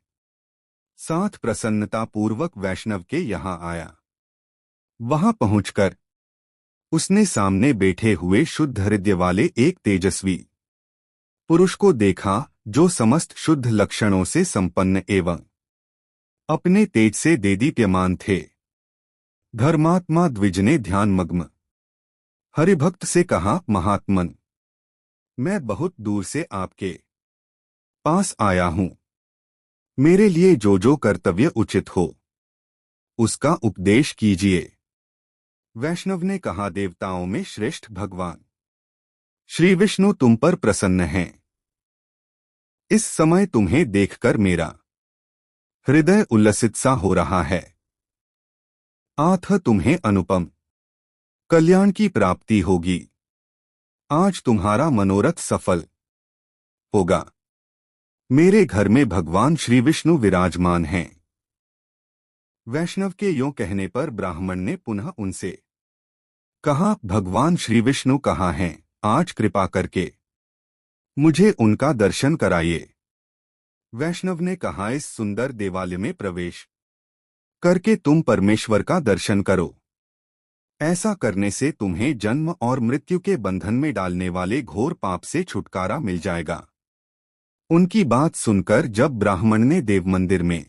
साथ प्रसन्नतापूर्वक वैष्णव के यहाँ आया। वहां पहुंचकर उसने सामने बैठे हुए शुद्ध हृदय वाले एक तेजस्वी पुरुष को देखा, जो समस्त शुद्ध लक्षणों से संपन्न एवं अपने तेज से देदीप्यमान थे। धर्मात्मा द्विज ने ध्यानमग्न हरिभक्त से कहा, महात्मन, मैं बहुत दूर से आपके पास आया हूं। मेरे लिए जो जो कर्तव्य उचित हो उसका उपदेश कीजिए। वैष्णव ने कहा, देवताओं में श्रेष्ठ भगवान श्री विष्णु तुम पर प्रसन्न हैं। इस समय तुम्हें देखकर मेरा हृदय उल्लसित सा हो रहा है। आथ तुम्हें अनुपम कल्याण की प्राप्ति होगी। आज तुम्हारा मनोरथ सफल होगा। मेरे घर में भगवान श्री विष्णु विराजमान हैं। वैष्णव के यों कहने पर ब्राह्मण ने पुनः उनसे कहा, भगवान श्री विष्णु कहाँ हैं? आज कृपा करके मुझे उनका दर्शन कराइए। वैष्णव ने कहा, इस सुंदर देवालय में प्रवेश करके तुम परमेश्वर का दर्शन करो। ऐसा करने से तुम्हें जन्म और मृत्यु के बंधन में डालने वाले घोर पाप से छुटकारा मिल जाएगा। उनकी बात सुनकर जब ब्राह्मण ने देव मंदिर में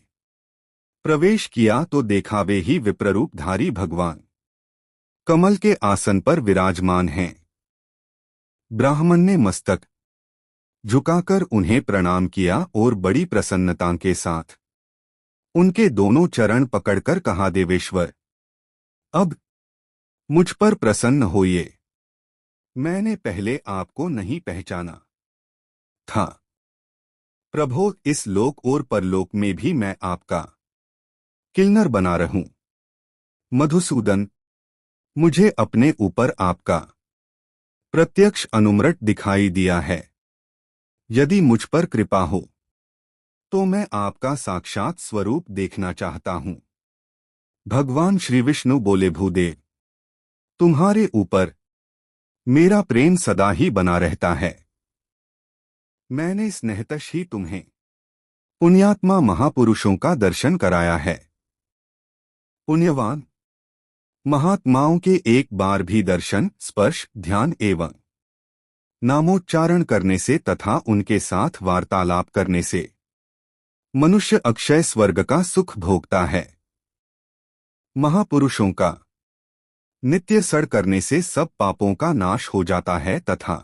प्रवेश किया तो देखा वे ही विप्ररूपधारी भगवान कमल के आसन पर विराजमान हैं। ब्राह्मण ने मस्तक झुकाकर उन्हें प्रणाम किया और बड़ी प्रसन्नता के साथ उनके दोनों चरण पकड़कर कहा, देवेश्वर, अब मुझ पर प्रसन्न होइए। मैंने पहले आपको नहीं पहचाना था। प्रभो, इस लोक और परलोक में भी मैं आपका किन्नर बना रहूं। मधुसूदन, मुझे अपने ऊपर आपका प्रत्यक्ष अनुमृत दिखाई दिया है। यदि मुझ पर कृपा हो तो मैं आपका साक्षात स्वरूप देखना चाहता हूं। भगवान श्री विष्णु बोले, भूदेव, तुम्हारे ऊपर मेरा प्रेम सदा ही बना रहता है। मैंने स्नेहतश ही तुम्हें पुण्यात्मा महापुरुषों का दर्शन कराया है। पुण्यवान महात्माओं के एक बार भी दर्शन, स्पर्श, ध्यान एवं नामोच्चारण करने से तथा उनके साथ वार्तालाप करने से मनुष्य अक्षय स्वर्ग का सुख भोगता है। महापुरुषों का नित्य सड़ करने से सब पापों का नाश हो जाता है तथा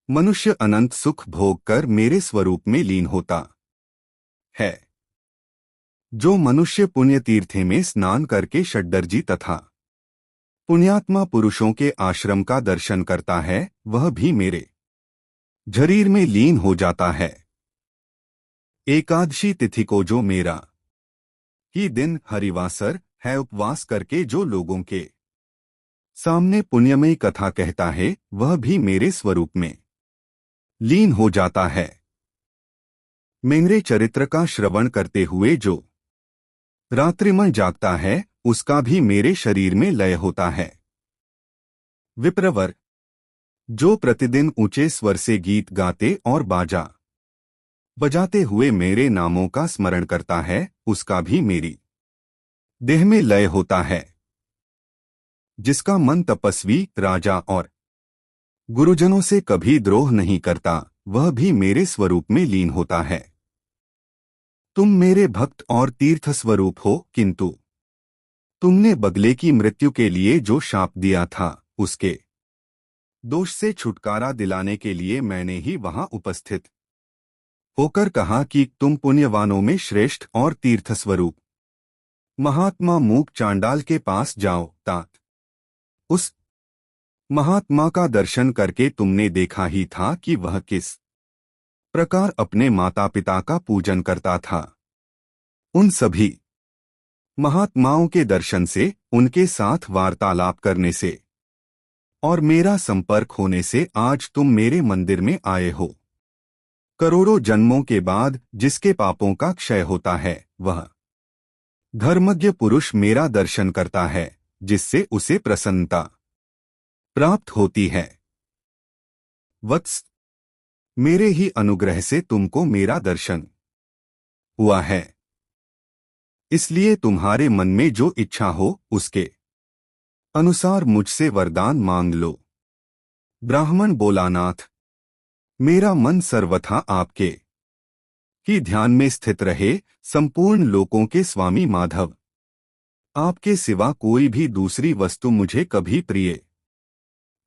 मनुष्य अनंत सुख भोग कर मेरे स्वरूप में लीन होता है। जो मनुष्य पुण्य तीर्थे में स्नान करके षड्दर्जी तथा पुण्यात्मा पुरुषों के आश्रम का दर्शन करता है, वह भी मेरे शरीर में लीन हो जाता है। एकादशी तिथि को जो मेरा ही दिन हरिवासर है, उपवास करके जो लोगों के सामने पुण्यमयी कथा कहता है, वह भी मेरे स्वरूप में लीन हो जाता है। मेरे चरित्र का श्रवण करते हुए जो रात्रिमय जागता है, उसका भी मेरे शरीर में लय होता है। विप्रवर, जो प्रतिदिन ऊंचे स्वर से गीत गाते और बाजा बजाते हुए मेरे नामों का स्मरण करता है, उसका भी मेरी देह में लय होता है। जिसका मन तपस्वी, राजा और गुरुजनों से कभी द्रोह नहीं करता, वह भी मेरे स्वरूप में लीन होता है। तुम मेरे भक्त और तीर्थ स्वरूप हो, किंतु तुमने बगले की मृत्यु के लिए जो शाप दिया था, उसके दोष से छुटकारा दिलाने के लिए मैंने ही वहां उपस्थित होकर कहा कि तुम पुण्यवानों में श्रेष्ठ और तीर्थ स्वरूप महात्मा मूक चांडाल के पास जाओ। तात उस महात्मा का दर्शन करके तुमने देखा ही था कि वह किस प्रकार अपने माता पिता का पूजन करता था। उन सभी महात्माओं के दर्शन से, उनके साथ वार्तालाप करने से और मेरा संपर्क होने से आज तुम मेरे मंदिर में आए हो। करोड़ों जन्मों के बाद जिसके पापों का क्षय होता है, वह धर्मज्ञ पुरुष मेरा दर्शन करता है, जिससे उसे प्रसन्नता प्राप्त होती है। वत्स, मेरे ही अनुग्रह से तुमको मेरा दर्शन हुआ है, इसलिए तुम्हारे मन में जो इच्छा हो उसके अनुसार मुझसे वरदान मांग लो। ब्राह्मण बोला, नाथ, मेरा मन सर्वथा आपके ही ध्यान में स्थित रहे। संपूर्ण लोकों के स्वामी माधव आपके सिवा कोई भी दूसरी वस्तु मुझे कभी प्रिय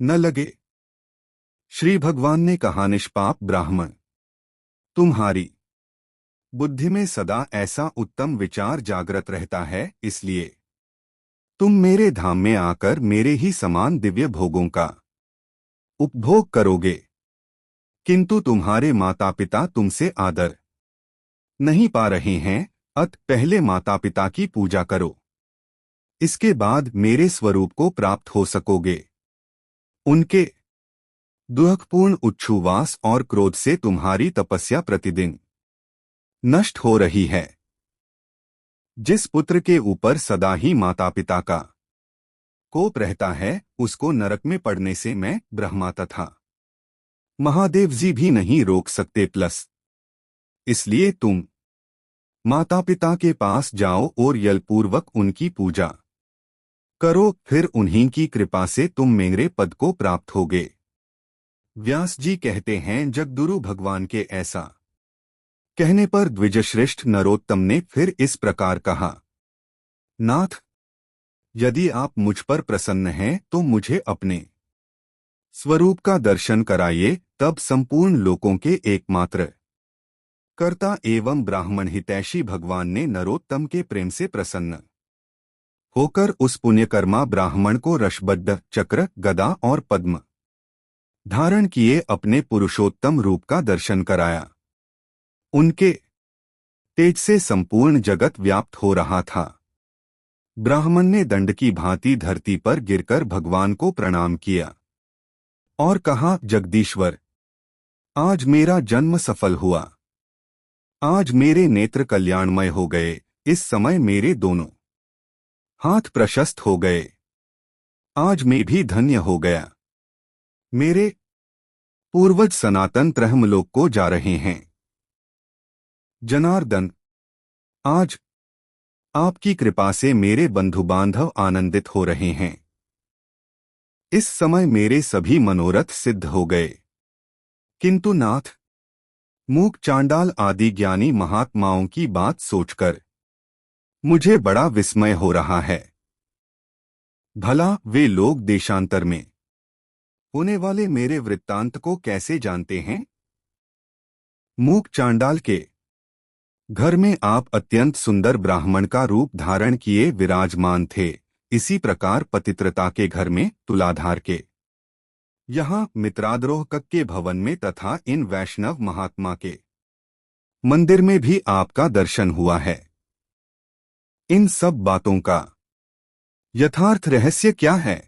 न लगे। श्री भगवान ने कहा, निष्पाप ब्राह्मण, तुम्हारी बुद्धि में सदा ऐसा उत्तम विचार जागृत रहता है, इसलिए तुम मेरे धाम में आकर मेरे ही समान दिव्य भोगों का उपभोग करोगे। किंतु तुम्हारे माता पिता तुमसे आदर नहीं पा रहे हैं, अत पहले माता पिता की पूजा करो, इसके बाद मेरे स्वरूप को प्राप्त हो सकोगे। उनके दुखपूर्ण उच्छ्वास और क्रोध से तुम्हारी तपस्या प्रतिदिन नष्ट हो रही है। जिस पुत्र के ऊपर सदा ही माता पिता का कोप रहता है, उसको नरक में पड़ने से मैं ब्रह्मा तथा महादेव जी भी नहीं रोक सकते। प्लस इसलिए तुम माता पिता के पास जाओ और यलपूर्वक उनकी पूजा करो, फिर उन्हीं की कृपा से तुम मेरे पद को प्राप्त होगे। व्यास जी कहते हैं, जगद्गुरु भगवान के ऐसा कहने पर द्विजश्रेष्ठ नरोत्तम ने फिर इस प्रकार कहा, नाथ, यदि आप मुझ पर प्रसन्न हैं तो मुझे अपने स्वरूप का दर्शन कराइए, तब संपूर्ण लोकों के एकमात्र कर्ता एवं ब्राह्मण हितैषी भगवान ने नरोत्तम के प्रेम से प्रसन्न होकर उस पुण्यकर्मा ब्राह्मण को रशबद्ध चक्र, गदा और पद्म धारण किए अपने पुरुषोत्तम रूप का दर्शन कराया। उनके तेज से संपूर्ण जगत व्याप्त हो रहा था। ब्राह्मण ने दंड की भांति धरती पर गिरकर भगवान को प्रणाम किया और कहा, जगदीश्वर, आज मेरा जन्म सफल हुआ, आज मेरे नेत्र कल्याणमय हो गए, इस समय मेरे दोनों हाथ प्रशस्त हो गए, आज मैं भी धन्य हो गया। मेरे पूर्वज सनातन ब्रह्मलोक को जा रहे हैं। जनार्दन, आज आपकी कृपा से मेरे बंधु बांधव आनंदित हो रहे हैं। इस समय मेरे सभी मनोरथ सिद्ध हो गए। किंतु नाथ, मूक, चांडाल आदि ज्ञानी महात्माओं की बात सोचकर मुझे बड़ा विस्मय हो रहा है। भला वे लोग देशांतर में होने वाले मेरे वृत्तांत को कैसे जानते हैं? मूक चांडाल के घर में आप अत्यंत सुंदर ब्राह्मण का रूप धारण किए विराजमान थे, इसी प्रकार पतित्रता के घर में तुलाधार के यहाँ मित्राद्रोहक के भवन में तथा इन वैष्णव महात्मा के मंदिर में भी आपका दर्शन हुआ है। इन सब बातों का यथार्थ रहस्य क्या है?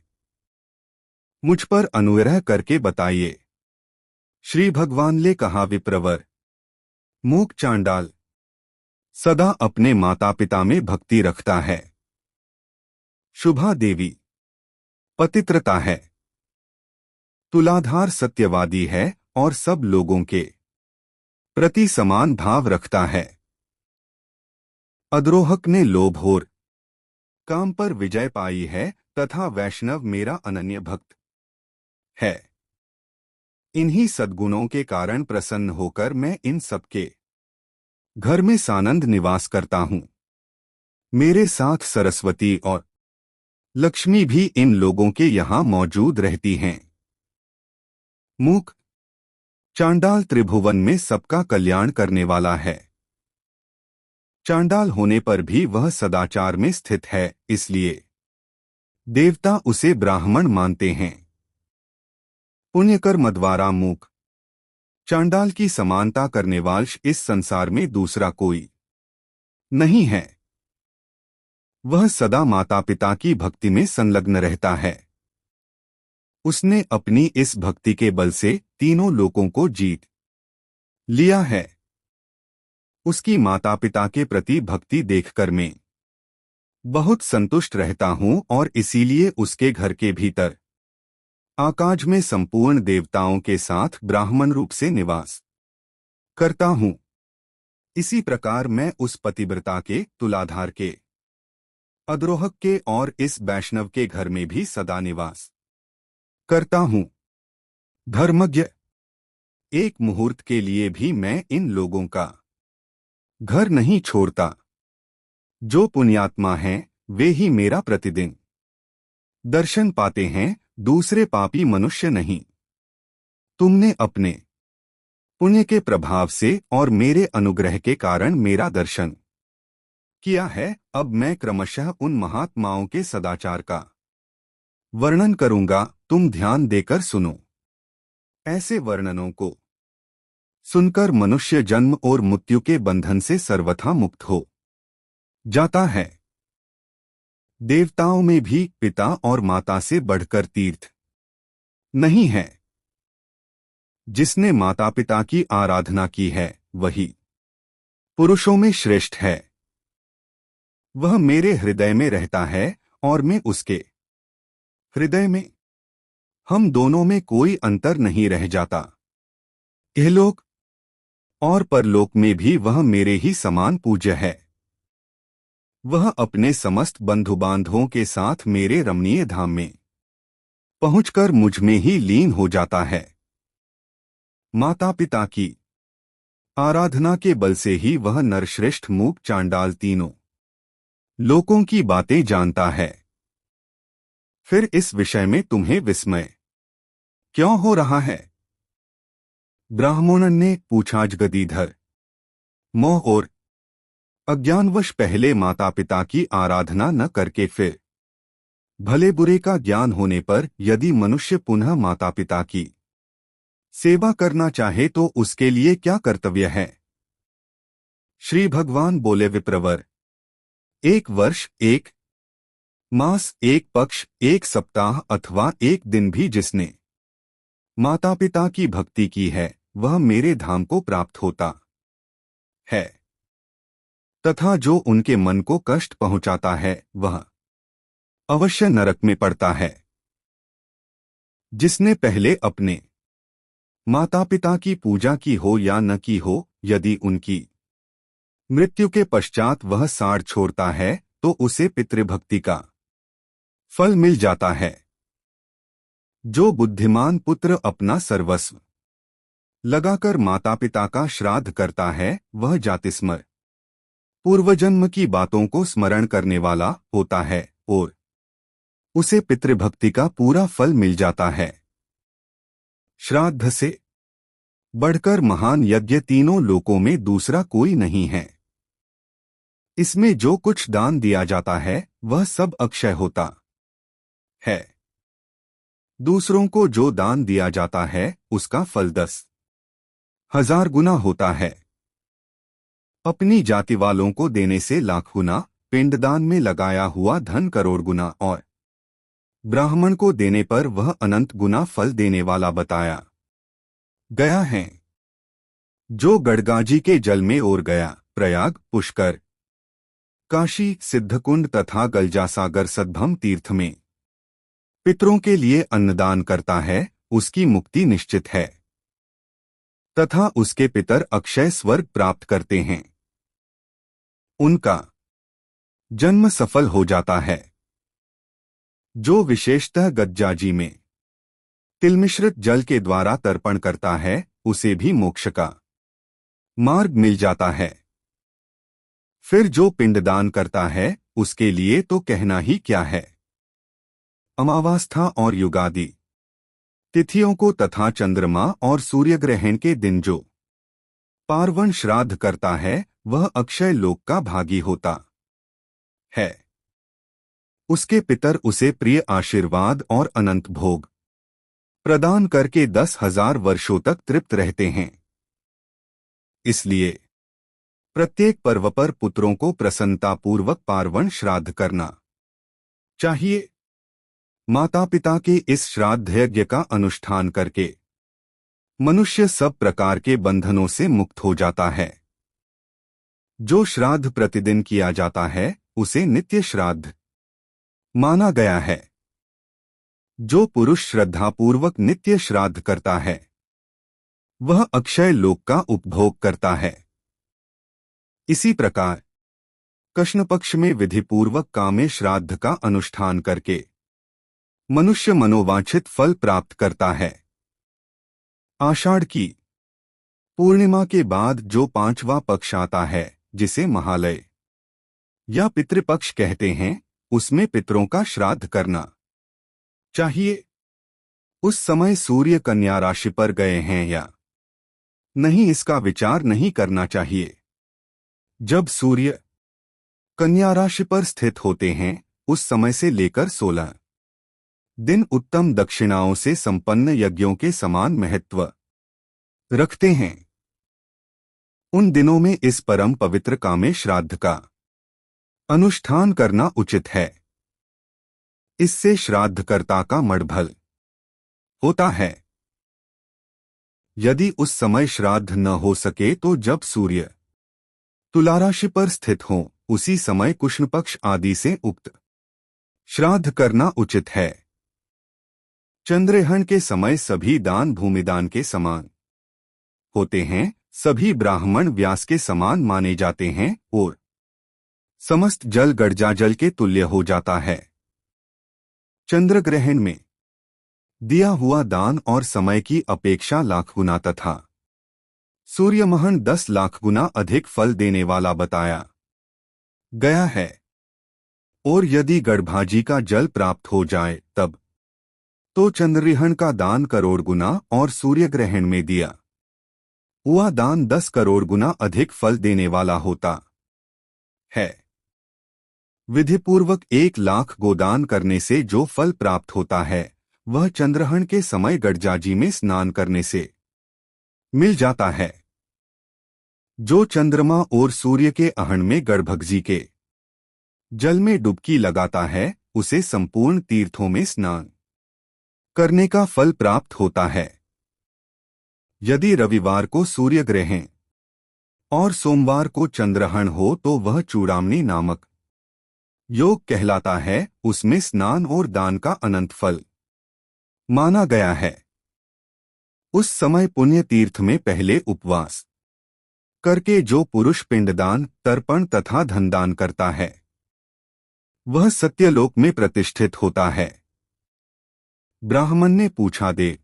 मुझ पर अनुग्रह करके बताइए। श्री भगवान ने कहा, विप्रवर, मूक चांडाल सदा अपने माता पिता में भक्ति रखता है। शुभा देवी पतित्रता है। तुलाधार सत्यवादी है और सब लोगों के प्रति समान भाव रखता है। अद्रोहक ने लोभ और काम पर विजय पाई है तथा वैष्णव मेरा अनन्य भक्त है। इन्हीं सद्गुणों के कारण प्रसन्न होकर मैं इन सबके घर में सानंद निवास करता हूँ। मेरे साथ सरस्वती और लक्ष्मी भी इन लोगों के यहाँ मौजूद रहती हैं। मूक चांडाल त्रिभुवन में सबका कल्याण करने वाला है। चांडाल होने पर भी वह सदाचार में स्थित है, इसलिए देवता उसे ब्राह्मण मानते हैं। पुण्यकर्म द्वारा मूक चांडाल की समानता करने वाला इस संसार में दूसरा कोई नहीं है। वह सदा माता पिता की भक्ति में संलग्न रहता है। उसने अपनी इस भक्ति के बल से तीनों लोकों को जीत लिया है। उसकी माता पिता के प्रति भक्ति देखकर मैं बहुत संतुष्ट रहता हूँ और इसीलिए उसके घर के भीतर आकाश में संपूर्ण देवताओं के साथ ब्राह्मण रूप से निवास करता हूँ। इसी प्रकार मैं उस पतिव्रता के, तुलाधार के, अद्रोहक के और इस वैष्णव के घर में भी सदा निवास करता हूँ। धर्मज्ञ, एक मुहूर्त के लिए भी मैं इन लोगों का घर नहीं छोड़ता। जो पुण्यात्मा हैं वे ही मेरा प्रतिदिन दर्शन पाते हैं, दूसरे पापी मनुष्य नहीं। तुमने अपने पुण्य के प्रभाव से और मेरे अनुग्रह के कारण मेरा दर्शन किया है। अब मैं क्रमशः उन महात्माओं के सदाचार का वर्णन करूंगा, तुम ध्यान देकर सुनो। ऐसे वर्णनों को सुनकर मनुष्य जन्म और मृत्यु के बंधन से सर्वथा मुक्त हो जाता है। देवताओं में भी पिता और माता से बढ़कर तीर्थ नहीं है। जिसने माता पिता की आराधना की है वही पुरुषों में श्रेष्ठ है। वह मेरे हृदय में रहता है और मैं उसके हृदय में। हम दोनों में कोई अंतर नहीं रह जाता। इहलोक और परलोक में भी वह मेरे ही समान पूज्य है। वह अपने समस्त बंधु बांधवों के साथ मेरे रमणीय धाम में पहुंचकर मुझ में ही लीन हो जाता है। माता पिता की आराधना के बल से ही वह नरश्रेष्ठ मूक चांडाल तीनों लोकों की बातें जानता है। फिर इस विषय में तुम्हें विस्मय क्यों हो रहा है? ब्राह्मण ने पूछा। गदीधर मोह और अज्ञानवश पहले माता पिता की आराधना न करके फिर भले बुरे का ज्ञान होने पर यदि मनुष्य पुनः माता पिता की सेवा करना चाहे तो उसके लिए क्या कर्तव्य है? श्री भगवान बोले, विप्रवर, 1 वर्ष, 1 मास, 1 पक्ष, 1 सप्ताह अथवा 1 दिन भी जिसने माता पिता की भक्ति की है वह मेरे धाम को प्राप्त होता है, तथा जो उनके मन को कष्ट पहुंचाता है वह अवश्य नरक में पड़ता है। जिसने पहले अपने माता पिता की पूजा की हो या न की हो, यदि उनकी मृत्यु के पश्चात वह साड़ छोड़ता है तो उसे पितृभक्ति का फल मिल जाता है। जो बुद्धिमान पुत्र अपना सर्वस्व लगाकर माता पिता का श्राद्ध करता है वह जातिस्मर पूर्वजन्म की बातों को स्मरण करने वाला होता है और उसे पितृभक्ति का पूरा फल मिल जाता है। श्राद्ध से बढ़कर महान यज्ञ तीनों लोकों में दूसरा कोई नहीं है। इसमें जो कुछ दान दिया जाता है वह सब अक्षय होता है। दूसरों को जो दान दिया जाता है उसका फल 10,000 गुना होता है। अपनी जाति वालों को देने से लाख गुना, पिंडदान में लगाया हुआ धन करोड़ गुना और ब्राह्मण को देने पर वह अनंत गुना फल देने वाला बताया गया है। जो गड़गाजी के जल में ओर गया, प्रयाग, पुष्कर, काशी, सिद्धकुंड तथा गलजासागर सद्भम तीर्थ में पितरों के लिए अन्नदान करता है उसकी मुक्ति निश्चित है तथा उसके पितर अक्षय स्वर्ग प्राप्त करते हैं। उनका जन्म सफल हो जाता है। जो विशेषतः गज्जाजी में तिलमिश्रित जल के द्वारा तर्पण करता है उसे भी मोक्ष का मार्ग मिल जाता है। फिर जो पिंडदान करता है उसके लिए तो कहना ही क्या है। अमावास्या और युगादि तिथियों को तथा चंद्रमा और सूर्यग्रहण के दिन जो पार्वण श्राद्ध करता है वह अक्षय लोक का भागी होता है। उसके पितर उसे प्रिय आशीर्वाद और अनंत भोग प्रदान करके 10,000 वर्षों तक तृप्त रहते हैं। इसलिए प्रत्येक पर्व पर पुत्रों को प्रसन्नतापूर्वक पार्वण श्राद्ध करना चाहिए। माता पिता के इस श्राद्ध यज्ञ का अनुष्ठान करके मनुष्य सब प्रकार के बंधनों से मुक्त हो जाता है। जो श्राद्ध प्रतिदिन किया जाता है उसे नित्य श्राद्ध माना गया है। जो पुरुष श्रद्धापूर्वक नित्य श्राद्ध करता है वह अक्षय लोक का उपभोग करता है। इसी प्रकार कृष्ण पक्ष में विधिपूर्वक कामे श्राद्ध का अनुष्ठान करके मनुष्य मनोवांछित फल प्राप्त करता है। आषाढ़ की पूर्णिमा के बाद जो 5वां पक्ष आता है जिसे महालय या पितृपक्ष कहते हैं, उसमें पितरों का श्राद्ध करना चाहिए। उस समय सूर्य कन्या राशि पर गए हैं या नहीं, इसका विचार नहीं करना चाहिए। जब सूर्य कन्या राशि पर स्थित होते हैं उस समय से लेकर 16 दिन उत्तम दक्षिणाओं से संपन्न यज्ञों के समान महत्व रखते हैं। उन दिनों में इस परम पवित्र कामे श्राद्ध का अनुष्ठान करना उचित है। इससे श्राद्धकर्ता का मड़भल होता है। यदि उस समय श्राद्ध न हो सके तो जब सूर्य तुला राशि पर स्थित हो उसी समय कृष्ण पक्ष आदि से उक्त श्राद्ध करना उचित है। चंद्रग्रहण के समय सभी दान भूमिदान के समान होते हैं, सभी ब्राह्मण व्यास के समान माने जाते हैं और समस्त जल गड़जा जल के तुल्य हो जाता है। चंद्रग्रहण में दिया हुआ दान और समय की अपेक्षा लाख गुना तथा सूर्यमहन 10 लाख गुना अधिक फल देने वाला बताया गया है। और यदि गड़भाजी का जल प्राप्त हो जाए तब तो चंद्रग्रहण का दान करोड़ गुना और सूर्यग्रहण में दिया हुआ दान 10 करोड़ गुना अधिक फल देने वाला होता है। विधिपूर्वक 1 लाख गोदान करने से जो फल प्राप्त होता है वह चंद्रग्रहण के समय गड़जाजी में स्नान करने से मिल जाता है। जो चंद्रमा और सूर्य के अहन में गड़भगजी के जल में डुबकी लगाता है उसे संपूर्ण तीर्थों में स्नान करने का फल प्राप्त होता है। यदि रविवार को सूर्य ग्रहण और सोमवार को चंद्रग्रहण हो तो वह चूड़ामणि नामक योग कहलाता है। उसमें स्नान और दान का अनंत फल माना गया है। उस समय पुण्य तीर्थ में पहले उपवास करके जो पुरुष पिंडदान, तर्पण तथा धनदान करता है वह सत्यलोक में प्रतिष्ठित होता है। ब्राह्मण ने पूछा, देव,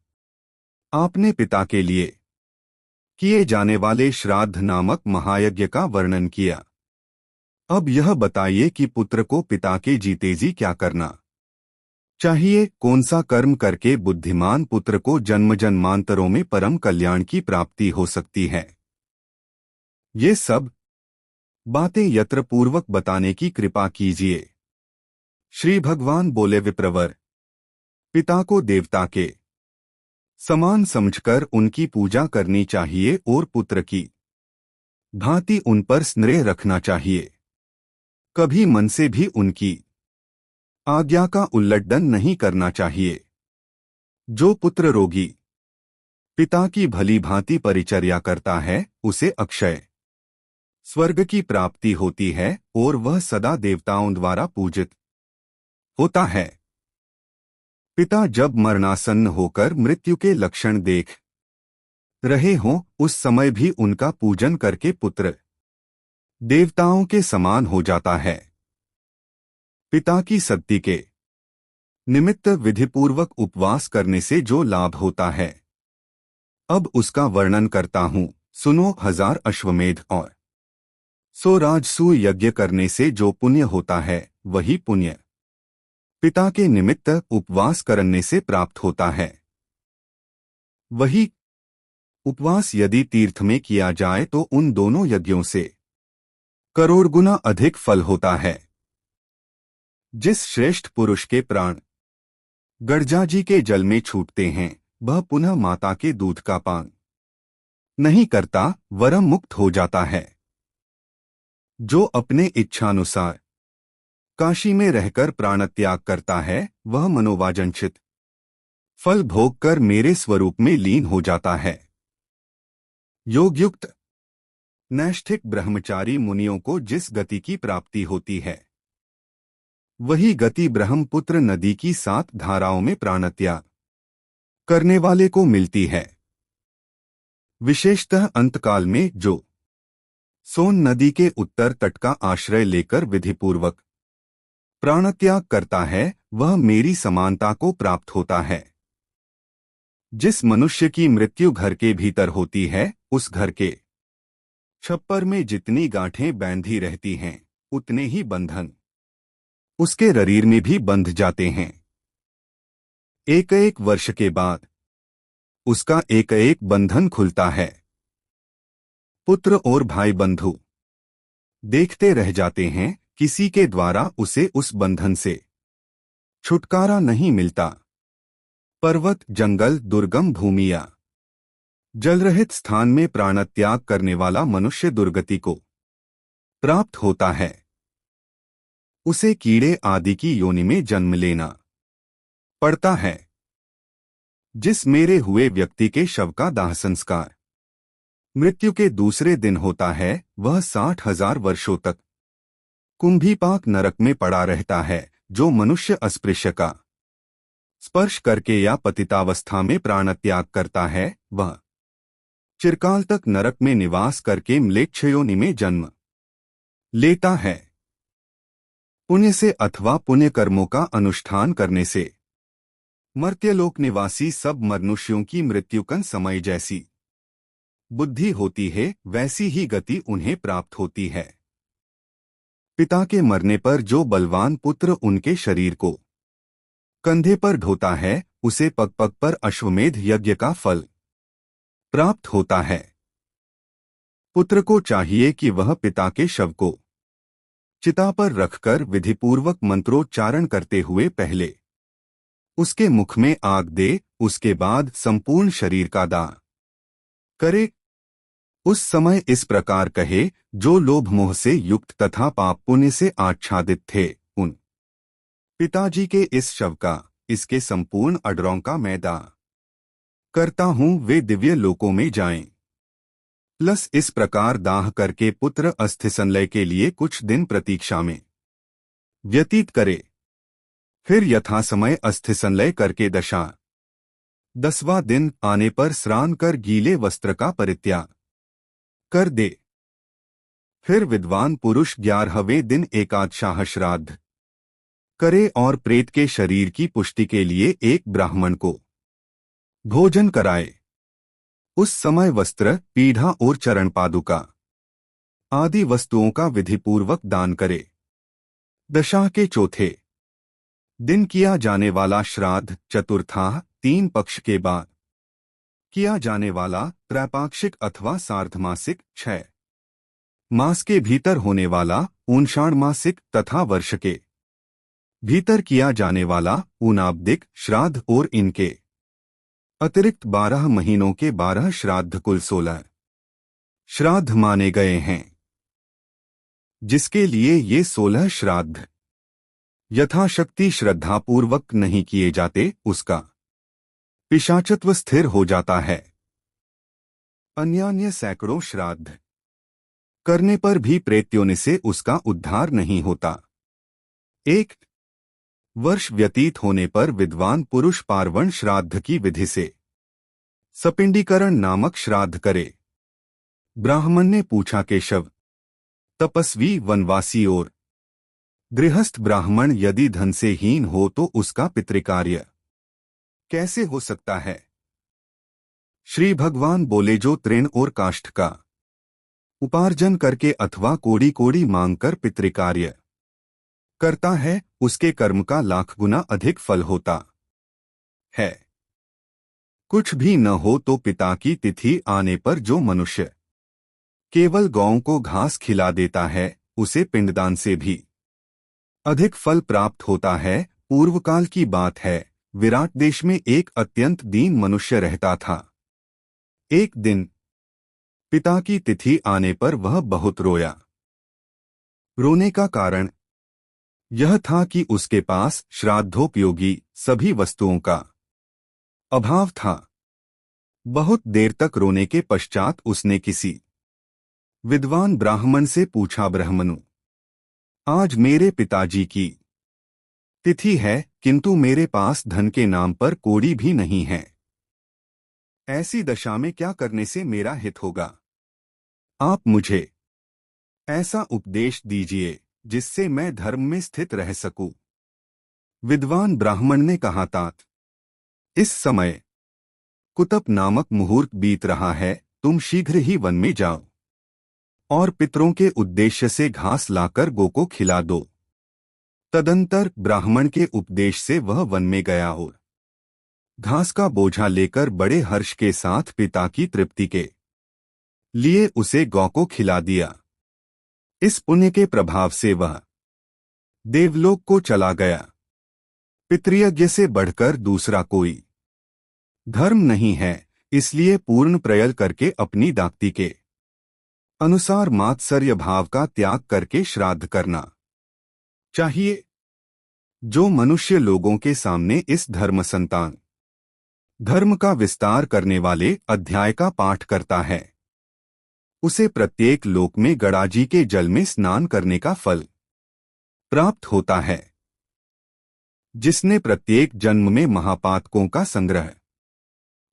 आपने पिता के लिए किए जाने वाले श्राद्ध नामक महायज्ञ का वर्णन किया। अब यह बताइए कि पुत्र को पिता के जीते जी क्या करना चाहिए। कौन सा कर्म करके बुद्धिमान पुत्र को जन्म जन्मांतरों में परम कल्याण की प्राप्ति हो सकती है। ये सब बातें यत्रपूर्वक बताने की कृपा कीजिए। श्री भगवान बोले, विप्रवर, पिता को देवता के समान समझकर उनकी पूजा करनी चाहिए और पुत्र की भांति उन पर स्नेह रखना चाहिए। कभी मन से भी उनकी आज्ञा का उल्लंघन नहीं करना चाहिए। जो पुत्र रोगी पिता की भली भांति परिचर्या करता है उसे अक्षय स्वर्ग की प्राप्ति होती है और वह सदा देवताओं द्वारा पूजित होता है। पिता जब मरणासन्न होकर मृत्यु के लक्षण देख रहे हों उस समय भी उनका पूजन करके पुत्र देवताओं के समान हो जाता है। पिता की सद्ति के निमित्त विधिपूर्वक उपवास करने से जो लाभ होता है अब उसका वर्णन करता हूँ। सुनो। 1000 अश्वमेध और 100 राजसूय यज्ञ करने से जो पुण्य होता है वही पुण्य पिता के निमित्त उपवास करने से प्राप्त होता है। वही उपवास यदि तीर्थ में किया जाए तो उन दोनों यज्ञों से करोड़ गुना अधिक फल होता है। जिस श्रेष्ठ पुरुष के प्राण गड़जाजी के जल में छूटते हैं वह पुनः माता के दूध का पान नहीं करता वरम मुक्त हो जाता है। जो अपने इच्छानुसार काशी में रहकर प्राणत्याग करता है वह मनोवांछित फल भोग कर मेरे स्वरूप में लीन हो जाता है। योगयुक्त नैष्ठिक ब्रह्मचारी मुनियों को जिस गति की प्राप्ति होती है वही गति ब्रह्मपुत्र नदी की 7 धाराओं में प्राणत्याग करने वाले को मिलती है। विशेषतः अंतकाल में जो सोन नदी के उत्तर तट का आश्रय लेकर विधिपूर्वक प्राणत्याग करता है वह मेरी समानता को प्राप्त होता है। जिस मनुष्य की मृत्यु घर के भीतर होती है उस घर के छप्पर में जितनी गांठें बांधी रहती हैं उतने ही बंधन उसके शरीर में भी बंध जाते हैं। एक एक वर्ष के बाद उसका एक एक बंधन खुलता है। पुत्र और भाई बंधु देखते रह जाते हैं, किसी के द्वारा उसे उस बंधन से छुटकारा नहीं मिलता। पर्वत, जंगल, दुर्गम भूमिया, जलरहित स्थान में प्राणत्याग करने वाला मनुष्य दुर्गति को प्राप्त होता है। उसे कीड़े आदि की योनि में जन्म लेना पड़ता है। जिस मेरे हुए व्यक्ति के शव का दाह संस्कार मृत्यु के दूसरे दिन होता है, वह 60,000 वर्षों तक कुंभीपाक नरक में पड़ा रहता है। जो मनुष्य अस्पृश्य का स्पर्श करके या पतितावस्था में प्राणत्याग करता है, वह चिरकाल तक नरक में निवास करके म्लेच्छ योनि में जन्म लेता है। पुण्य से अथवा पुण्य कर्मों का अनुष्ठान करने से मर्त्यलोक निवासी सब मनुष्यों की मृत्युकन समय जैसी बुद्धि होती है, वैसी ही गति उन्हें प्राप्त होती है। पिता के मरने पर जो बलवान पुत्र उनके शरीर को कंधे पर ढोता है, उसे पग पग पर अश्वमेध यज्ञ का फल प्राप्त होता है। पुत्र को चाहिए कि वह पिता के शव को चिता पर रखकर विधिपूर्वक मंत्रोच्चारण करते हुए पहले उसके मुख में आग दे, उसके बाद संपूर्ण शरीर का दाह करे। उस समय इस प्रकार कहे, जो लोभ मोह से युक्त तथा पाप पुण्य से आच्छादित थे, उन पिताजी के इस शव का, इसके संपूर्ण अडरों का मैं दाह करता हूं, वे दिव्य लोकों में जाएं। प्लस इस प्रकार दाह करके पुत्र अस्थि संलय के लिए कुछ दिन प्रतीक्षा में व्यतीत करे। फिर यथासमय अस्थि संलय करके 10वां दिन आने पर स्नान कर गीले वस्त्र का परित्याग कर दे। फिर विद्वान पुरुष 11वें दिन एकादशाह श्राद्ध करे और प्रेत के शरीर की पुष्टि के लिए एक ब्राह्मण को भोजन कराए। उस समय वस्त्र, पीढ़ा और चरण पादुका आदि वस्तुओं का विधिपूर्वक दान करे। दशा के चौथे दिन किया जाने वाला श्राद्ध, चतुर्थाह 3 पक्ष के बाद किया जाने वाला, त्रैपाक्षिक अथवा सार्धमासिक 6 मास के भीतर होने वाला, ऊनषाणमासिक तथा वर्ष के भीतर किया जाने वाला ऊनाब्दिक श्राद्ध और इनके अतिरिक्त 12 महीनों के 12 श्राद्ध कुल 16 श्राद्ध माने गए हैं। जिसके लिए ये 16 श्राद्ध यथाशक्ति श्रद्धापूर्वक नहीं किए जाते, उसका पिशाचत्व स्थिर हो जाता है। अन्यान्य सैकड़ों श्राद्ध करने पर भी प्रेत्योनि से उसका उद्धार नहीं होता। 1 वर्ष व्यतीत होने पर विद्वान पुरुष पार्वण श्राद्ध की विधि से सपिंडीकरण नामक श्राद्ध करे। ब्राह्मण ने पूछा, केशव, तपस्वी, वनवासी और गृहस्थ ब्राह्मण यदि धन से हीन हो तो उसका पितृकार्य कैसे हो सकता है? श्री भगवान बोले, जो तृण और काष्ठ का उपार्जन करके अथवा कोड़ी कोड़ी मांगकर पितृकार्य करता है, उसके कर्म का लाख गुना अधिक फल होता है। कुछ भी न हो तो पिता की तिथि आने पर जो मनुष्य केवल गौओं को घास खिला देता है, उसे पिंडदान से भी अधिक फल प्राप्त होता है। पूर्वकाल की बात है, विराट देश में एक अत्यंत दीन मनुष्य रहता था। एक दिन पिता की तिथि आने पर वह बहुत रोया। रोने का कारण यह था कि उसके पास श्राद्धोपयोगी सभी वस्तुओं का अभाव था। बहुत देर तक रोने के पश्चात उसने किसी विद्वान ब्राह्मण से पूछा, ब्राह्मणु, आज मेरे पिताजी की तिथि है, किंतु मेरे पास धन के नाम पर कोड़ी भी नहीं है। ऐसी दशा में क्या करने से मेरा हित होगा? आप मुझे ऐसा उपदेश दीजिए जिससे मैं धर्म में स्थित रह सकूं। विद्वान ब्राह्मण ने कहा, तात, इस समय कुतप नामक मुहूर्त बीत रहा है, तुम शीघ्र ही वन में जाओ और पितरों के उद्देश्य से घास लाकर गो को खिला दो। तदंतर ब्राह्मण के उपदेश से वह वन में गया और घास का बोझा लेकर बड़े हर्ष के साथ पिता की तृप्ति के लिए उसे गौ को खिला दिया। इस पुण्य के प्रभाव से वह देवलोक को चला गया। पितृयज्ञ से बढ़कर दूसरा कोई धर्म नहीं है, इसलिए पूर्ण प्रयल करके अपनी दाक्ति के अनुसार मात्सर्य भाव का त्याग करके श्राद्ध करना चाहिए। जो मनुष्य लोगों के सामने इस धर्म संतान धर्म का विस्तार करने वाले अध्याय का पाठ करता है, उसे प्रत्येक लोक में गड़ाजी के जल में स्नान करने का फल प्राप्त होता है। जिसने प्रत्येक जन्म में महापातकों का संग्रह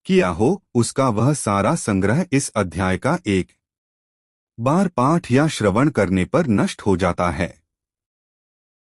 किया हो, उसका वह सारा संग्रह इस अध्याय का एक बार पाठ या श्रवण करने पर नष्ट हो जाता है।